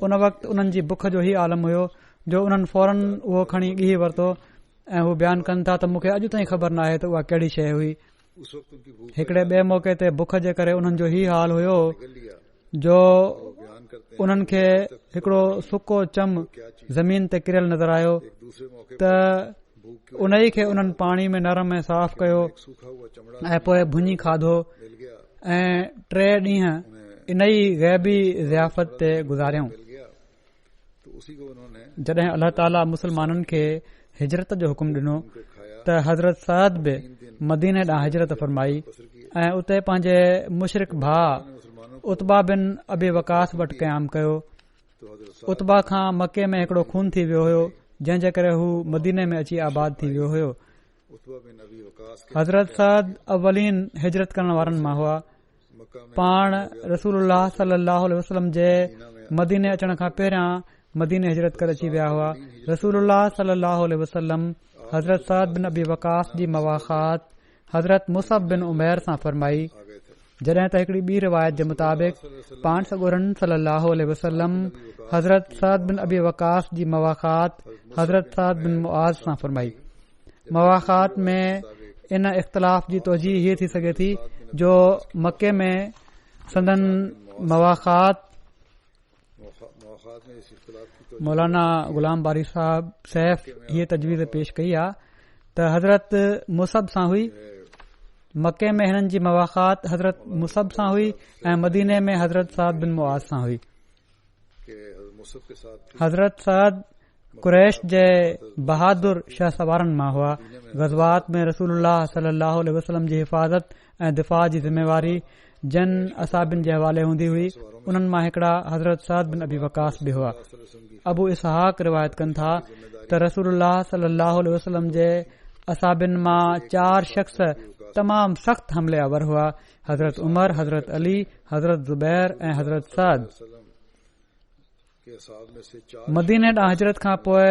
उन वक़्तु उन्हनि जी बुख जो ई आलम हुयो जो उन्हनि फौरन उहो खणी ॻीही वरितो ऐं हू बयानु कनि था त मूंखे अॼु ताईं ख़बर नाहे त उहा कहिड़ी शइ हुई उस वक्त उनकी भूख हिकड़े ॿिए मौके ते बुख जे करे उन्हनि जो ई हाल हुयो निकल लिया जो बयान करते हैं उन्हनि खे हिकड़ो सुको चम ज़मीन ते किरियल नज़र आयो एक दूसरे मौके त भूख के उन ई खे उन्हनि पाणी में नरम ऐं साफ़ कयो सूखा हुआ चमड़ा ऐं पोइ भुञी खाधो मिल गया ऐं 3 ॾींहं इन ई ग़ैबी ज़ियाफ़त ते गुज़ारियऊं मिल गया तो उसी को उन्होंने जॾहिं अल्लाह ताला मुसलमाननि खे हिजरत जो हुकुम ॾिनो उनको खाया त हज़रत साद बि मदीने ॾांहुं हिजरत फरमाई बसर किए ऐं उते पंहिंजे मुशरिक भाउ मुसलमानों उतबा बिन अबी वकास वटि क़याम कयो तो हजरत उतबा खां मके में हिकड़ो खून थी वियो हुयो जंहिं जे करे हू मदीने में अची आबाद थी वियो हुयो उतबा बिन अबी वकास के हज़रत साद अवलीन हिजरत करण वारनि मां हुआ मक्का में पाण रसूलुल्लाह सल्लल्लाहु अलैहि वसल्लम जे मदीने अचण खां पहिरियां मदीने हिजरत करे अची विया हुआ रसूलुल्लाह सल्लल्लाहु अलैहि वसल्लम हज़रत साद बिन अबी वकास जी मवाख़ात हज़रत मुसअब बिन उमैर सां फरमाई आ गए थे जॾहिं त हिकड़ी ॿी रिवायत जे मुताबिक़ पाण सॻोरन सल्लल्लाहु अलैहि वसल्लम हज़रत सअद बिन अबी वकास जी मवाख़ात हज़रत सअद बिन मुआज़ सां फरमाई। मवाख़ात में इन इख़्तिलाफ़ जी तोजीह हीअ थी सघे थी जो मके में संदन मवाख़ात मौलाना गुलाम बारी साहब सैफ हीअ तजवीज़ पेश कई आहे त हज़रत मुसब सां हुई। मके में हिननि जी मवाख़ात हज़रत मुसब सां हुई ऐं मदीने में हज़रत सअद बिन मुआज़ सां हुई। हज़रत सअद कुरैश जे बहादुर शह सवारनि मां हुआ। ग़ज़वात में रसूलुल्लाह सल्लल्लाहु अलैहि वसल्लम जी हिफ़ाज़त ऐं दिफ़ा जी ज़िम्मेवारी जन असाबिन जे हवाले हूंदी हुई। उन्हनि मां हिकड़ा हज़रत सअद बिन अबी वकास बि हुआ। अबू इसहाक रिवायत कनि था त रसूलुल्लाह सल्लल्लाहु अलैहि वसल्लम जे असाबिन मां 4 शख़्स तमाम सख़्त हमले आवर हुआ। हज़रत उमर, हज़रत अली, हज़रत ज़ुबैर ऐं हज़रत सअद। मदीने ॾांहुं हिजरत खां पोइ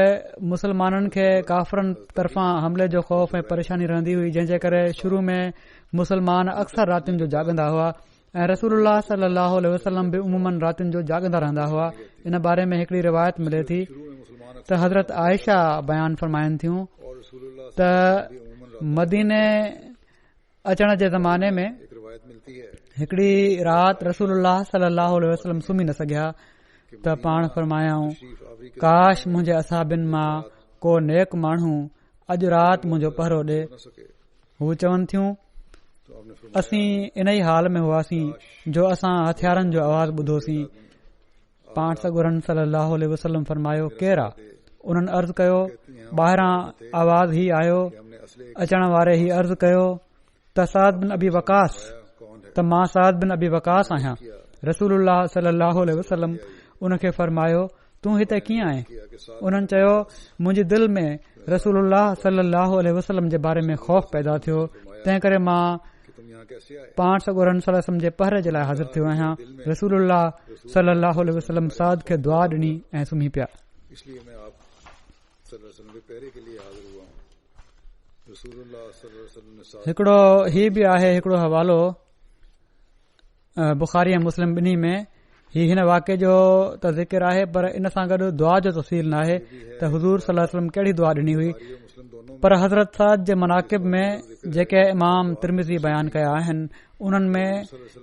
मुसलमाननि खे काफ़रनि तरफ़ां हमले जो ख़ौफ़ ऐं परेशानी रहंदी हुई, जंहिं जे करे शुरू में मुसलमान अक्सर रातियुनि जो जाॻंदा हुआ ऐं रसूलुल्लाह सल्लल्लाहु अलैहि वसल्लम बि उमूमन रातियुनि जो जाॻंदा रहंदा हुआ। इन बारे में हिकड़ी रिवायत मिले थी त हज़रत आयशा बयान फरमाइनि थियूं त मदीने अचण जे ज़माने में हिकड़ी राति रसूलुल्लाह सल्लल्लाहु अलैहि वसल्लम सुम्ही न सघिया त पाण फरमायाऊं काश मुंहिंजे असाबिन मां को नेक माण्हू अॼु राति मुंहिंजो पहरो ॾे। हू चवनि थियूं असीं इन ई हाल में हुआसीं जो असां हथियारनि जो आवाज़ ॿुधोसीं। पाण सॻोरन सल्लल्लाहु अलैहि वसल्लम फरमायो केरु आहे? उन्हनि अर्ज़ कयो ॿाहिरां आवाज़ ही आयो। अचण वारे ही अर्ज़ कयो त सअद बिन अबी वकास, त मां सअद बिन अबी वकास आहियां। रसूलुल्लाह सल्लल्लाहु अलैहि वसल्लम उनखे फरमायो तूं हिते कीअं आहीं? उन्हनि चयो मुंहिंजी दिलि में रसूलुल्लाह सल्लल्लाहु अलैहि वसल्लम जे बारे में ख़ौफ़ पैदा थियो, तंहिं करे मां पाण सॻोरन सल्लल्लाहु अलैहि वसल्लम जे पहरे जे लाइ हाज़िर थियो आहियां। रसूलुल्लाह सल्लल्लाहु अलैहि वसल्लम सअद खे दुआ ॾिनी ऐं सुम्ही पिया। हिकिड़ो ही बि आहे हिकिड़ो हवालो बुखारी ऐं मुस्लिम ॿिन्ही में ही हिन वाक़े जो त ज़िक्र आहे, पर इन सां गॾु दुआ जो तफ़सील न आहे त हुज़ूर सल्लल्लाहु अलैहि वसल्लम कहिड़ी दुआ ॾिनी हुई। पर हज़रत सअद जे मनाक़िब में जेके इमाम तिरमिज़ी बयान कया आहिनि उन्हनि में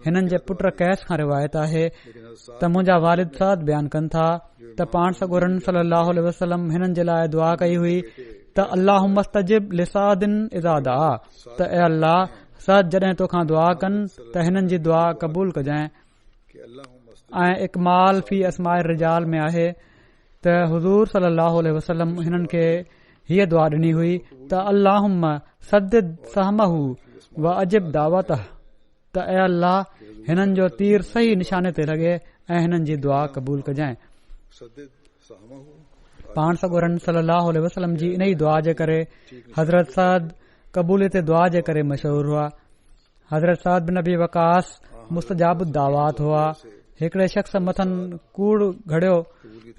हिननि जे पुट कैस खां रिवायत आहे त मुंहिंजा वालिद सअद बयान कनि था त पाण सॻोरन सल्लल्लाहु अलैहि वसल्लम हिननि जे लाइ दुआ कई हुई त अल्लाहुम्मा इस्तजिब लिसादिन इज़ा दआ, त ए अल्लाह सअद जॾहिं तोखां दुआ कनि त हिननि जी दुआ क़बूल कजांइ। ऐं इकमाल फी अस्माए रिजाल में आहे त हुज़ूर सल्लल्लाहु अलैहि वसल्लम हिननि खे हीअ दुआ ॾिनी हुई त अल्लाहुम्मा सद्दिद सहमहु व अजिब दावतह, त ए अल्लाह हिननि जो तीर सही निशाने ते लॻे ऐं हिननि जी दुआ क़बूल कजांइ। पाण सॻोरन सल्लल्लाहु अलैहि वसल्लम जी इन ई दुआ जे करे हज़रत सअद क़बूलियत दुआ जे करे मशहूर हुआ। हज़रत सअद बिन अबी वकास मुस्तजाब दावात हुआ। हिकड़े शख़्स मथन कूड़ घड़ियो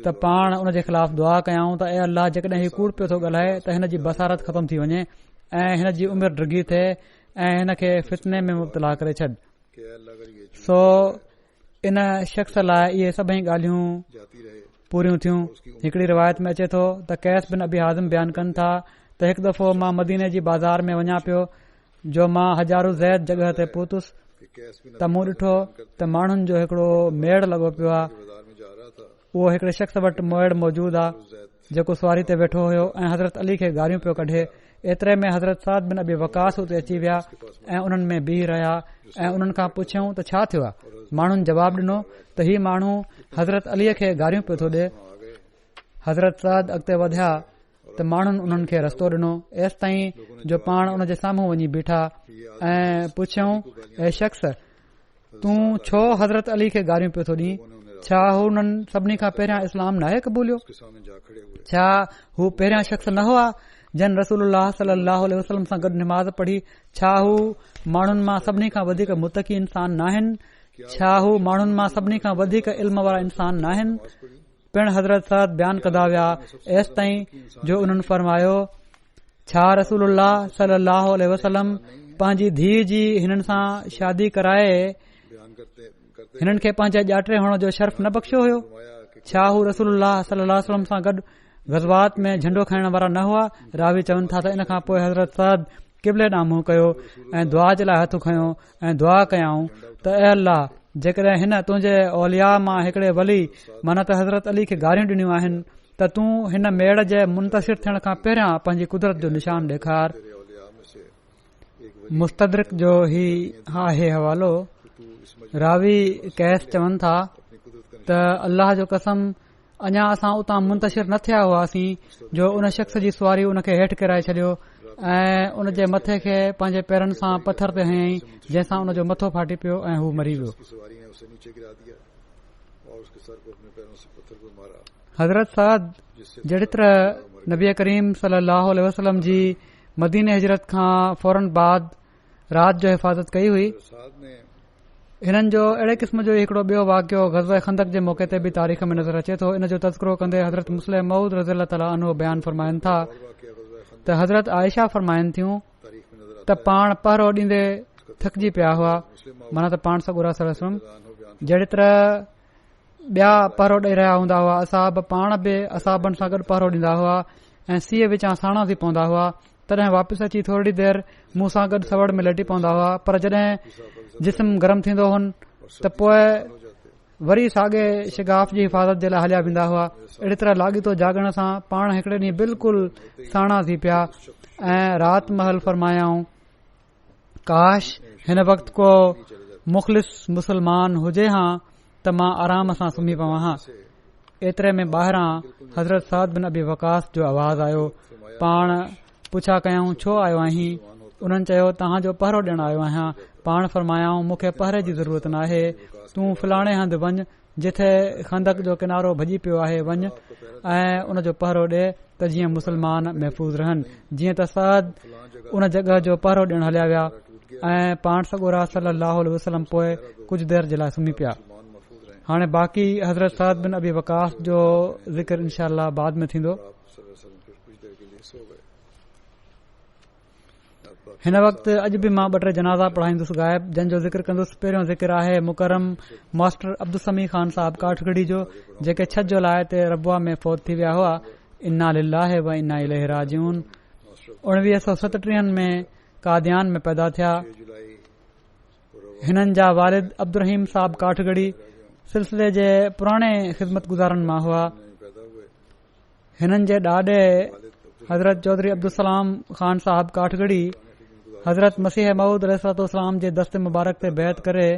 त पाण उन जे ख़िलाफ़ दुआ कयाऊं त ए अल्लाह जेकॾहिं ही कूड़ पियो थो ॻाल्हाए त हिन जी बसारत ख़तम थी वञे ऐं हिन जी उमिरि डिघी थिए ऐं हिन खे फितने में मुब्तला करे छॾ। सो इन शख़्स लाइ इहे सभई ॻाल्हियूं पूरियूं थियूं। हिकड़ी रिवायत में अचे थो त कैस बिन अबी हाज़िम बयान कनि था त हिकु दफ़ो मां मदीने जी बाज़ार में वञा पियो जो मां हजारो ज़ैद जॻह ते पहुतुसि त मूं ॾिठो त माण्हुनि जो हिकड़ो मेड़ लॻो पियो आहे। उहो हिकड़े शख़्स वटि मेड़ मौजूदु आहे जेको सवारी ते वेठो हुयो ऐं हज़रत अली खे गारियूं पियो कढे। एतिरे में हज़रत सअद बिन अबी वकास उते अची विया ऐं उन्हनि में बीह रहिया ऐं उन्हनि खां पुछियऊं त छा थियो आहे? माण्हुनि जवाबु ॾिनो त ही माण्हू हज़रत अलीअ खे गारियूं पियो थो ॾे। हज़रत सअद अॻिते वधिया त माण्हुनि उन्हनि खे रस्तो ॾिनो एसि ताईं जो पाण उन जे साम्हूं वञी बीठा ऐं पुछियऊं ए शख़्स तूं छो हज़रत अली खे गारियूं पियो थो ॾीं? छा हू हुननि सभिनी खां पहिरियां इस्लाम नाहे क़बूलियो? छा हू पहिरियां शख़्स न हुआ जन रसूलुल्लाह सल्लल्लाहु अलैहि वसल्लम सां गॾु निमाज़ पढ़ी? छा हू माण्हुनि मां सभिनी खां वधीक मुतक़ी इंसान नाहिनि? छा हू माण्हुनि मां सभिनी खां वधीक इल्म वारा इंसान नाहिनि? पिण हज़रत सअद बयान कंदा विया एसि ताईं जो उन्हनि फरमायो छा रसूलुल्लाह सल्लल्लाहु अलैहि वसल्लम पंहिंजी धीउ जी हिननि सां शादी कराए बयान करते हिननि खे पंहिंजे ॼाटरे हुअण जो शर्फ़ न बख़्शियो हुयो? छा हू रसूलुल्लाह सल्लल्लाहु अलैहि वसल्लम सां गॾु गज़वात में झंडो खाइण वारा न हुआ? रावी चवनि था त इन खां पोइ हज़रत साद क़िबले ॾांहुं मुंहुं कयो ऐं दुआ जे लाइ हथु खयो ऐं दुआ कयाऊं त ए अल्लाह, जेकॾहिं हिन तुंहिंजे औलिया मां हिकड़े वली माना त हज़रत अली खे गारियूं ॾिनियूं आहिनि त तूं हिन मेड़ जे मुंतशिर थियण खां पहिरियां पंहिंजी कुदरत जो निशान ॾेखार। मुस्तदरिक जो ही आहे हवालो। रावी कैस चवनि था त अल्लाह जो कसम, अञा असां उतां मुंतशिर न थिया हुआसीं जो उन शख़्स जी सुवारी उन खे हेठि किराए छॾियो ऐं उन जे मथे खे पंहिंजे पेरनि सां पथर ते हयईं, जंहिंसां उन जो मथो फाटी पियो ऐं हू मरी वियो। हज़रत साद जहिड़ी तरह नबी करीम सल्लल्लाहु अलैहि वसल्लम जी मदीने हिजरत खां फौरन बाद रात जो हिफ़ाज़त कई हुई, हिननि जो अहिड़े क़िस्म जो हिकड़ो ॿियो वाक़ियो ग़ज़वा खंदक जे मौक़े ते बि तारीख़ में नज़र अचे थो। इन जो तज़किरो कंदे हज़रत मुस्लिम मऊद रज़ियल्लाहु ताला अन्हु बयान फरमाइनि था त हज़रत आयशा फरमाइनि थियूं त पाण पहरो ॾींदे थकिजी पिया हुआ, माना त पाण सॻुरा सलम जहिड़ी तरह ॿिया पहरो ॾेई रहिया हूंदा हुआ, असाब पाण बि असाबनि सां गॾु पहरो ॾींदा हुआ ऐं सीउ विचां साणा थी पवंदा हुआ, तॾहिं वापसि अची थोरी देर मूं सां गॾु सवड़ में लेटी पवंदा हुआ, पर जॾहिं जिस्म गरम थींदो हुन त पोइ वरी साॻे शिगाफ़ जी हिफ़ाज़त जे लाइ हलिया वेंदा हुआ। अहिड़ी तरह लाॻीतो जागण सां पाण हिकड़े ॾींहुं बिल्कुलु साणा थी पिया ऐं राति महल फरमायाऊं, काश हिन वक़्तु को मुख़लिस मुसलमान हुजे हा त मां आराम सां सुम्ही पवां हा। एतिरे में ॿाहिरां हज़रत साद बिन अबी वकास जो आवाज़ आयो। पाण पुछा कयाऊं, छो आयो आहीं? उन्हनि चयो, तव्हांजो पहरो ॾियण आयो आहियां। पाण फरमायाऊं, मूंखे पहरे जी ज़रूरत नाहे, तूं फलाणे हंधि वञ जिथे खंदक जो किनारो भॼी पियो आहे, वञ ऐं उन जो पहरो ॾे त जीअं मुसलमान महफ़ूज़ रहनि। जीअं त साद उन जॻह जो पहरो ॾियण हलिया विया ऐं पाण सॻोरा सल्लल्लाहु अलैहि वसल्लम पोइ कुझु देर जे लाइ सुम्ही पिया। हाणे बाक़ी हज़रत साद बिन अबी वकास जो ज़िक्र इनशा अल्लाह बाद में थींदो। हिन वक़्तु अॼु बि मां 2-3 जनाज़ा पढ़ाईंदुसि गायब, जंहिंजो ज़िक्र कंदुसि। पहिरियों ज़िक्र आहे मुकरम मास्टर अब्दुल समी ख़ान साहब काठगढ़ी जो, जेके छत जो लाइ ते रबुआ में फौत थी विया हुआ। इन्ना लिल्लाहि व इन्ना इलैहि राजिऊन। 1937 में कादियान में पैदा थिया। हिननि जा वालिद अब्दुल रहीम साहब काठगढ़ी सिलसिले जे पुराणे ख़िदमत गुज़ारनि मां हुआ। हिननि जे ॾाॾे हज़रत चौधरी अब्दुल सलाम ख़ान साहब काठगढ़ी हज़रत मसीह मऊद अलैहिस्सलाम जे दस्ते मुबारक ते बैत करे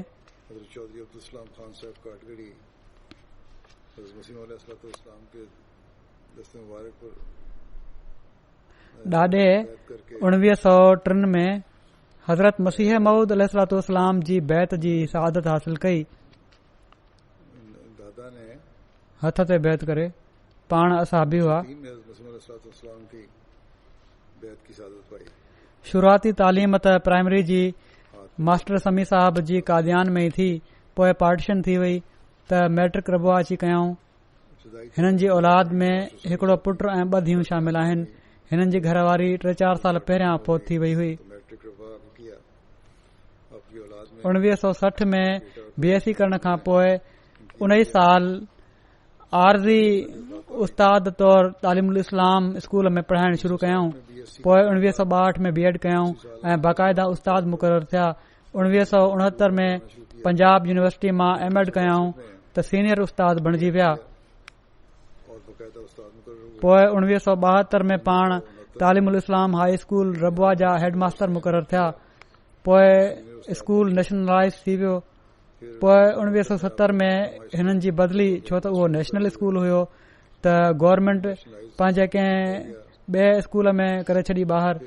ॾाॾे 1903 में हज़रत मसीह मऊद अलैहिस्सलाम जी बैत जी सआदत हासिल कई। हथ ते बैत करे पाण असहाबी हुआ। शुरूआती तालीम त प्राइमरी जी मास्टर समी साहब जी कादियान में ई थी, पोइ पार्टीशन थी वई त मैट्रिक रबुआ अची कयाऊं। हिननि जी औलाद में हिकड़ो पुट ऐं 2 धीअरूं शामिल आहिनि। हिननि जी घरवारी 3-4 साल पहिरियां फौत थी वई हुई। 1960 में BSc करण खां पोइ 19 साल आरज़ी उस्ताद तौर तालीमुल इस्लाम स्कूल में पढ़ाइण शुरू कयाऊं। पोइ 1962 में B.Ed कयाऊं ऐं बाक़ायदा उस्ताद मुक़रर थिया। 1969 में पंजाब यूनिवर्सिटी मां M.Ed कयाऊं त सीनियर उस्ताद बणिजी विया। पोइ 1972 में पाण तालीमुल इस्लाम हाई स्कूल रबुआ जा हेडमास्टर मुक़रर थिया। पोइ स्कूल नेशनलाइज़ थी वियो। पोइ 1970 में हिननि जी बदिली, छो त उहो नेशनल स्कूल हुयो, त गवर्नमेंट पंहिंजे कंहिं ॿिए स्कूल में करे छॾी ॿाहिरि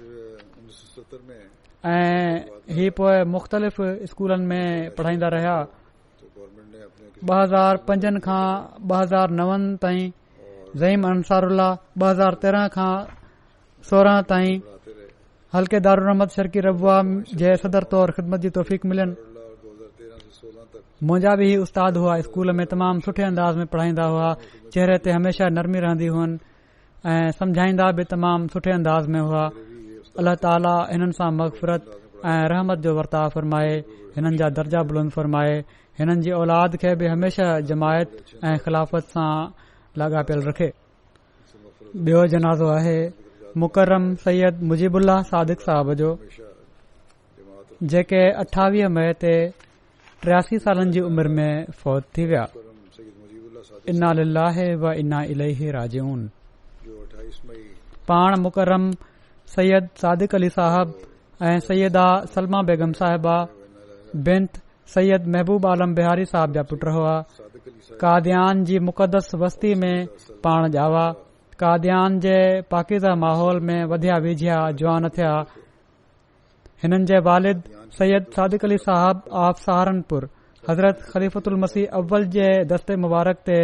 ऐं ही पोइ मुख़्तलिफ़ स्कूलनि में पढ़ाईंदा रहिया। 2005 खां 2009 ताईं ज़ईम अंसारुल्ला, 2013 खां 16 ताईं हल्के दारुल रहमत शर्की रबुआ जे सदर तौर ख़िदमत जी तौफ़ीक़ मिलनि। मुंहिंजा बि उस्ताद हुआ। स्कूल में तमामु सुठे अंदाज़ में पढ़ाईंदा हुआ। चेहरे ते हमेशा नरमी रहंदी हुअनि ऐं सम्झाईंदा बि तमामु सुठे अंदाज़ में हुआ। अल्लाह ताला हिननि सां मग़फ़िरत ऐं रहमत जो वर्ताव फरमाए, हिननि जा दर्जा बुलंद फरमाए, हिननि जी औलाद खे बि हमेशा जमायत ऐं ख़िलाफ़त सां लाॻापियल रखे। ॿियो जनाज़ो आहे मुकरम सैयद मुजीबुल्लाह सादिक साहब जो, जेके 28 मई ते 83 सालनि जी उमिरि में फ़ौत थी विया। इन्ना लिल्लाहि व इन्ना इलैहि राजिऊन। पाण मुकरम सैयद सादिक अली साहब ऐं सैयदा सलमा बेगम साहिबा बिंत सैयद महबूब आलम बिहारी साहब जा पुट हुआ। कादियान जी मुक़दस बस्ती में पाण ॼावा। कादियान जे पाकीज़ा माहौल में वधिया विझिया जवान थिया। हिननि जे वालिद सैयद सादिक अली साहब ऑफ सहारनपुर हज़रत ख़लीफ़तुल मसीह अव्वल जे दस्ते मुबारक ते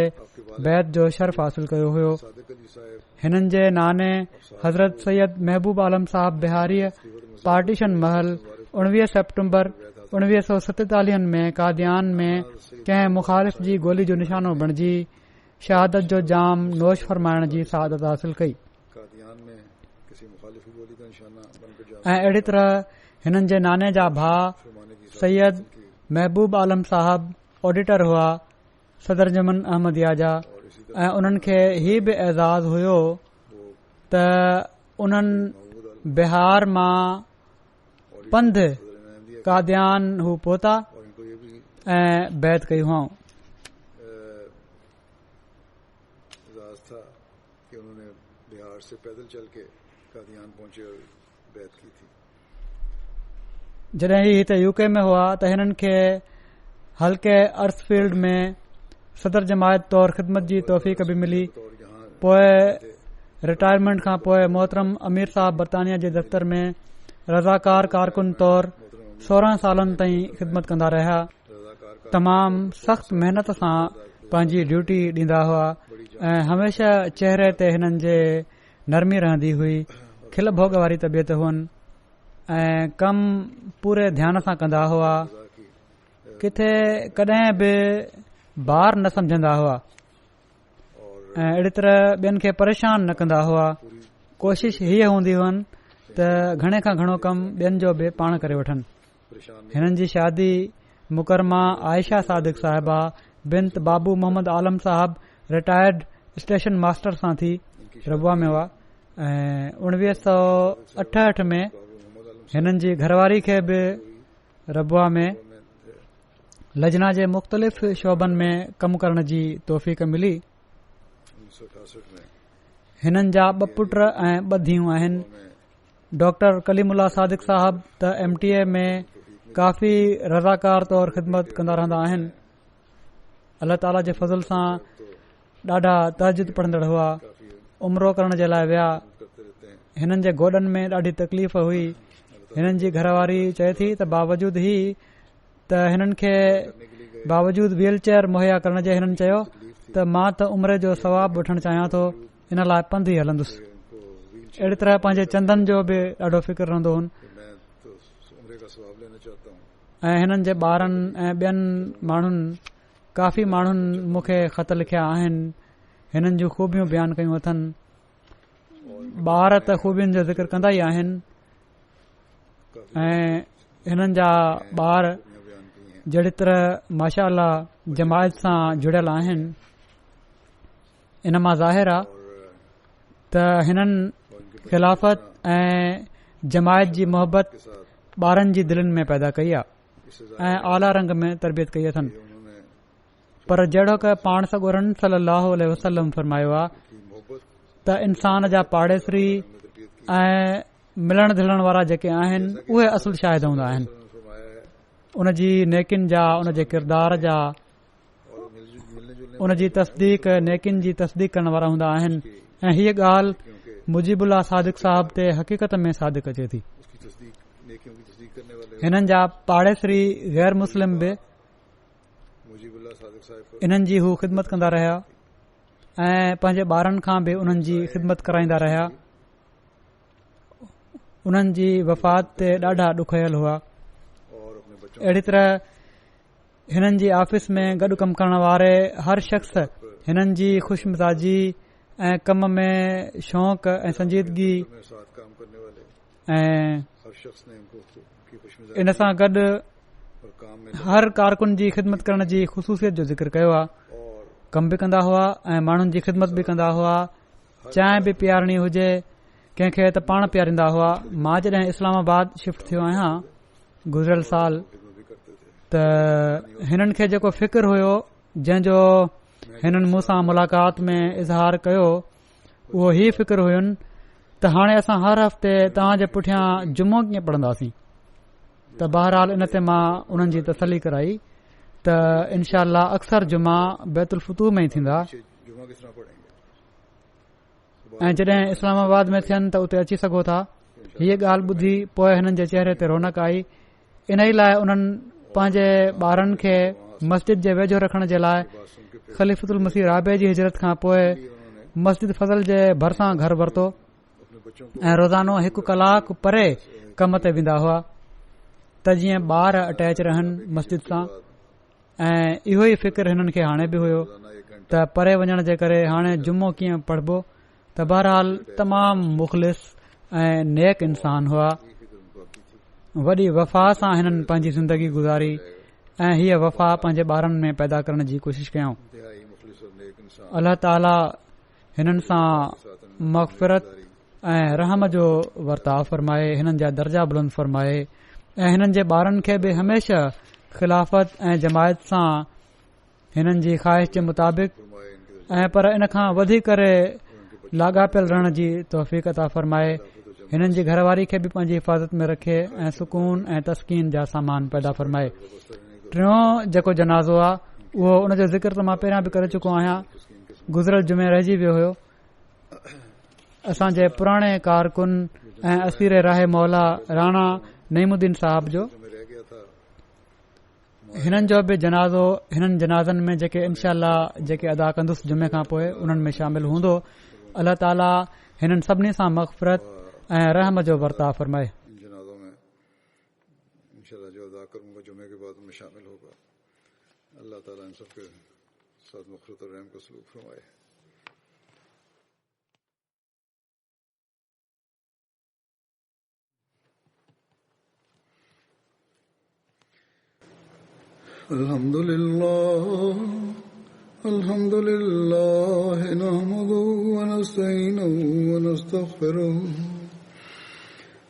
बैत जो शर्फ हासिल कयो हुयो। हिननि जे नाने हज़रत सैयद महबूब आलम साहब बिहारी पार्टीशन महल 19 सेप्टेम्बर 1947 में कादियान में कंहिं मुखालिफ़ जी गोली जो निशानो बणिजी शहादत जो जाम नोश फरमाइण जी सआदत हासिल कई। ऐं अहिड़ी तरह हिननि जे नाने जा भाउ सैयद महबूब आलम साहब ऑडिटर हुआ सदर जमन अहमदिया जा, ऐं उन्हनि खे ही बि एज़ाज़ हुयो त उन्हनि बिहार मां पंध कादियान हू पहुता ऐं बैत कई हुआ। जॾहिं ही हिते यूके में हुआ त हिननि खे हल्के अर्थफील्ड में सदर जमायत तौर ख़िदमत जी तौफ़ीक़ बि मिली। पोइ रिटायरमेंट खां पोइ मोहतरम अमीर साहब बरतानिया जे दफ़्तर में रज़ाकार कारकुन तौर 16 सालनि ताईं ख़िदमत कंदा रहिया। तमाम सख़्त महिनत सां पंहिंजी ड्यूटी ॾींदा हुआ ऐं हमेशा चेहरे ते हिननि जे नरमी रहंदी हुई। खिल भोग वारी तबियत हुअनि ऐं कम पूरे ध्यान सां कंदा हुआ। किथे कॾहिं बि बार न समझंदा हुआ ऐं अहिड़ी तरह ॿियनि खे परेशान न कंदा हुआ। कोशिश हीअ हूंदी हुअनि त घणे खां घणो कम ॿियनि जो बि पाण करे वठनि। हिननि जी शादी मुकरमा आयशा सादिक साहिबा बिंत बाबू मोहम्मद आलम साहब रिटायर्ड स्टेशन मास्टर सां थी रबुआ में हुआ ऐं 1968 में हिननि जी घरवारी खे बि रबुआ में लजना जे मुख़्तलिफ़ शोबनि में कमु करण जी तौफ़ीक़ मिली। हिननि जा 2 पुट ऐं 2 धीअरूं आहिनि। डॉक्टर कलीमुल्ला सादिक साहब त MTA में काफ़ी रज़ाकार तौर ख़िदमत कंदा रहंदा आहिनि। अल्लाह ताला जे फज़ल सां ॾाढा तहजुद पढ़ंदड़ हुआ। उमरो करण जे लाइ विया। हिननि जे गोॾनि में ॾाढी तकलीफ़ हुई। हिननि जी घरवारी चए थी त बावजूद ही त हिननि खे बावजूद व्हील चेयर मुहैया करण जे हिननि चयो त मां त उमिरि जो सवाब वठणु चाहियां थो, इन लाइ पंधु ई हलंदुसि। अहिड़ी तरह पंहिंजे चंदनि जो बि ॾाढो फ़िक्र रहंदो हुन ऐं हिननि जे ॿारनि ऐं ॿियनि माण्हुनि काफ़ी माण्हुनि मूंखे ख़त लिखिया आहिनि। हिननि जूं खूबियूं बयानु कयूं अथनि। ॿार त खूबियुनि जो ज़िक्र कंदा ई आहिनि ऐं हिननि जा ॿार जहिड़ी तरह माशा अल्लाह जमायत सां जुड़ियल आहिनि, इन मां ज़ाहिर आहे त हिननि ख़िलाफ़त ऐं जमायत जी मोहबत ॿारनि जी दिलनि में पैदा कई आहे ऐं आला रंग में तरबियत कई अथनि। पर जहिड़ो क पाण सॻोरन सल्लल्लाहु अलैहि वसल्लम फरमायो आहे त इंसान जा पाड़ेसरी ऐं मिलण झुलण वारा जेके आहिनि उहे असुल शाहिद हूंदा आहिनि। उन जी नेकिन जा, उन जे किरदार जा, उन जी तस्दीक नेकिन जी तस्दीक करण वारा हूंदा आहिनि ऐं हीअ ॻाल्हि मुजीबुल्लाह सादिक साहब ते हक़ीक़त में सादिक अचे थी। हिननि जा पाड़ेसरी गैर मुस्लिम बि इन्हनि जी हू ख़िदमत कंदा रहिया ऐं पंहिंजे ॿारनि खां बि उन्हनि जी ख़िदमत कराईंदा रहिया। उन्हनि जी वफ़ात ते ॾाढा ॾुखयल हुआ। अहिड़ी तरह हिननि जी ऑफिस में गॾु कमु करण वारे हर शख़्स हिननि जी ख़ुशि मिज़ाजी ऐं कम में शौक़ ऐं संजीदगी ऐं की खुशमिजाज इन सां गॾु और काम में हर कारकुन जी ख़िदमत करण जी ख़ुसूसियत जो ज़िक्र कयो आहे. और कम बि कंदा हुआ ऐं माण्हुनि जी ख़िदमत बि कंदा हुआ. चांहि बि पीआरणी हुजे कंहिंखे त पाण पीआरींदा हुआ. मां जॾहिं इस्लामाबाद शिफ्ट थियो आहियां गुज़िरियल साल खिदमत भी करते थे. त हिननि खे जेको फ़िक्र हुयो जंहिंजो हिननि मूं सां मुलाक़ात में इज़हार कयो उहो ही फ़िक्र हुयुनि त हाणे असां हर हफ़्ते तव्हां जे पुठियां जुमो कीअं पढ़ंदासीं. त बहरहाल इन ते मां उन्हनि जी तसली कराई त इनशा अल्लाह अक्सर जुमा बैतुल फतूह में ई थींदा जुमा किस तरह पढ़ेंगे. ऐं जॾहिं इस्लामाबाद में थियनि त उते अची सघो था. हीअ ॻाल्हि ॿुधी पोइ हिननि जे चेहरे ते रौनक आई. इन ई लाइ उन्हनि पंहिंजे ॿारनि खे मस्जिद जे वेझो रखण जे लाइ बात सुन के फिर ख़लीफ़ुल मसीह राबे जी हिजरत खां पोइ उन्होंने मस्जिद फज़ल जे भरिसां घर वरितो अपने बच्चों को ऐं रोज़ानो 1 कलाक परे कम ते वेंदा हुआ त जीअं ॿार अटैच रहनि मस्जिद सां. ऐं इहो ई फ़िक्र हिननि खे हाणे बि हुयो रोजाना 1 घंटा त परे वञण जे करे हाणे जुमो कीअं पढ़बो. त बहरहाल तमामु मुख़लिस ऐं नेक इंसान हुआ. की फिक्र उनको की थी. वॾी वफ़ा सां हिननि पंहिंजी ज़िंदगी गुज़ारी ऐं हीअ वफ़ा पंहिंजे ॿारनि में पैदा करण जी कोशिश कयऊं. इंतहाई मुख़लिस और नेक इंसान अल्लाह ताला हिननि सां मग़फ़िरत ऐं रहम जो वर्ताव फरमाए. हिननि जा दर्जा बुलंद फरमाए ऐं हिननि जे ॿारनि खे बि हमेशा ख़िलाफ़त ऐं जमायत सां हिननि जी ख़्वाहिश जे मुताबिक़ फरमाए. इनके ऐं पर इन खां वधी करे लाॻापियल रहण जी तौफ़ीक़ अता फरमाए. हिननि जी घरवारी खे बि पंहिंजी हिफ़ाज़त में रखे ऐं सुकून ऐं तस्कीन जा सामान पैदा फरमाए. टियों जेको जनाज़ो आहे उहो उन जो ज़िक्र त मां पहिरियां बि करे चुको आहियां. गुज़िरियल जुमे रहिजी वियो हुयो. असांजे पुराणे कारकुन ऐं असीर राहे मौला राणा नईमुद्दीन साहब जो में रह गया था. हिननि जो बि जनाज़ो हिननि जनाज़नि में जेके इनशा अल्लाह जेके अदा कंदुसि जुमे खां पोइ उन्हनि में शामिल हूंदो. अल्लाह ताला हिननि सभिनी सां मग़फ़िरत ऐं रहम जो वर्ताव फरमाए. इन जनाज़ों में इंशाल्लाह जो अदा करूंगा जुमे के बाद में शामिल होगा. अल्लाह ताला इन सब के साथ मग़फ़िरत और रहम का सलूक फरमाए. الحمد لله نحمده ونستعينه ونستغفره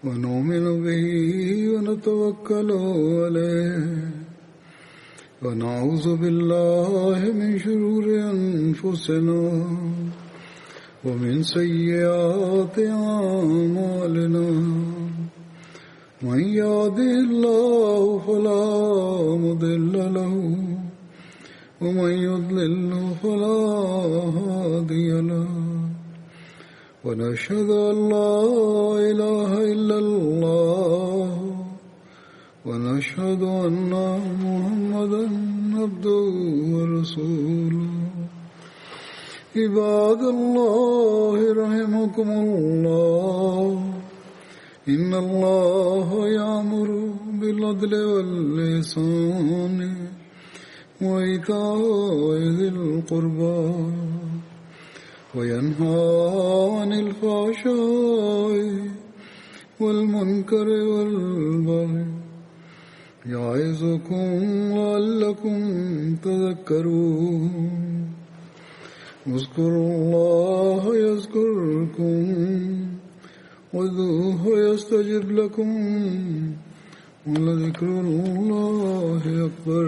ونؤمن به ونتوكل عليه ونعوذ بالله من شرور أنفسنا ومن سيئات أعمالنا. من يهده الله فلا مضل له ومن يضلل فلا هادي له. ونشهد أن لا إله إلا الله ونشهد أن محمدا عبده ورسوله. عباد الله رحمكم الله إن الله يأمر بالعدل والإحسان وإيتاء ذي القربى وينهى عن الفحشاء والمنكر والبغي يعظكم لعلكم تذكرون. اذكروا الله يذكركم وادعوه يستجب لكم ولذكر الله أكبر.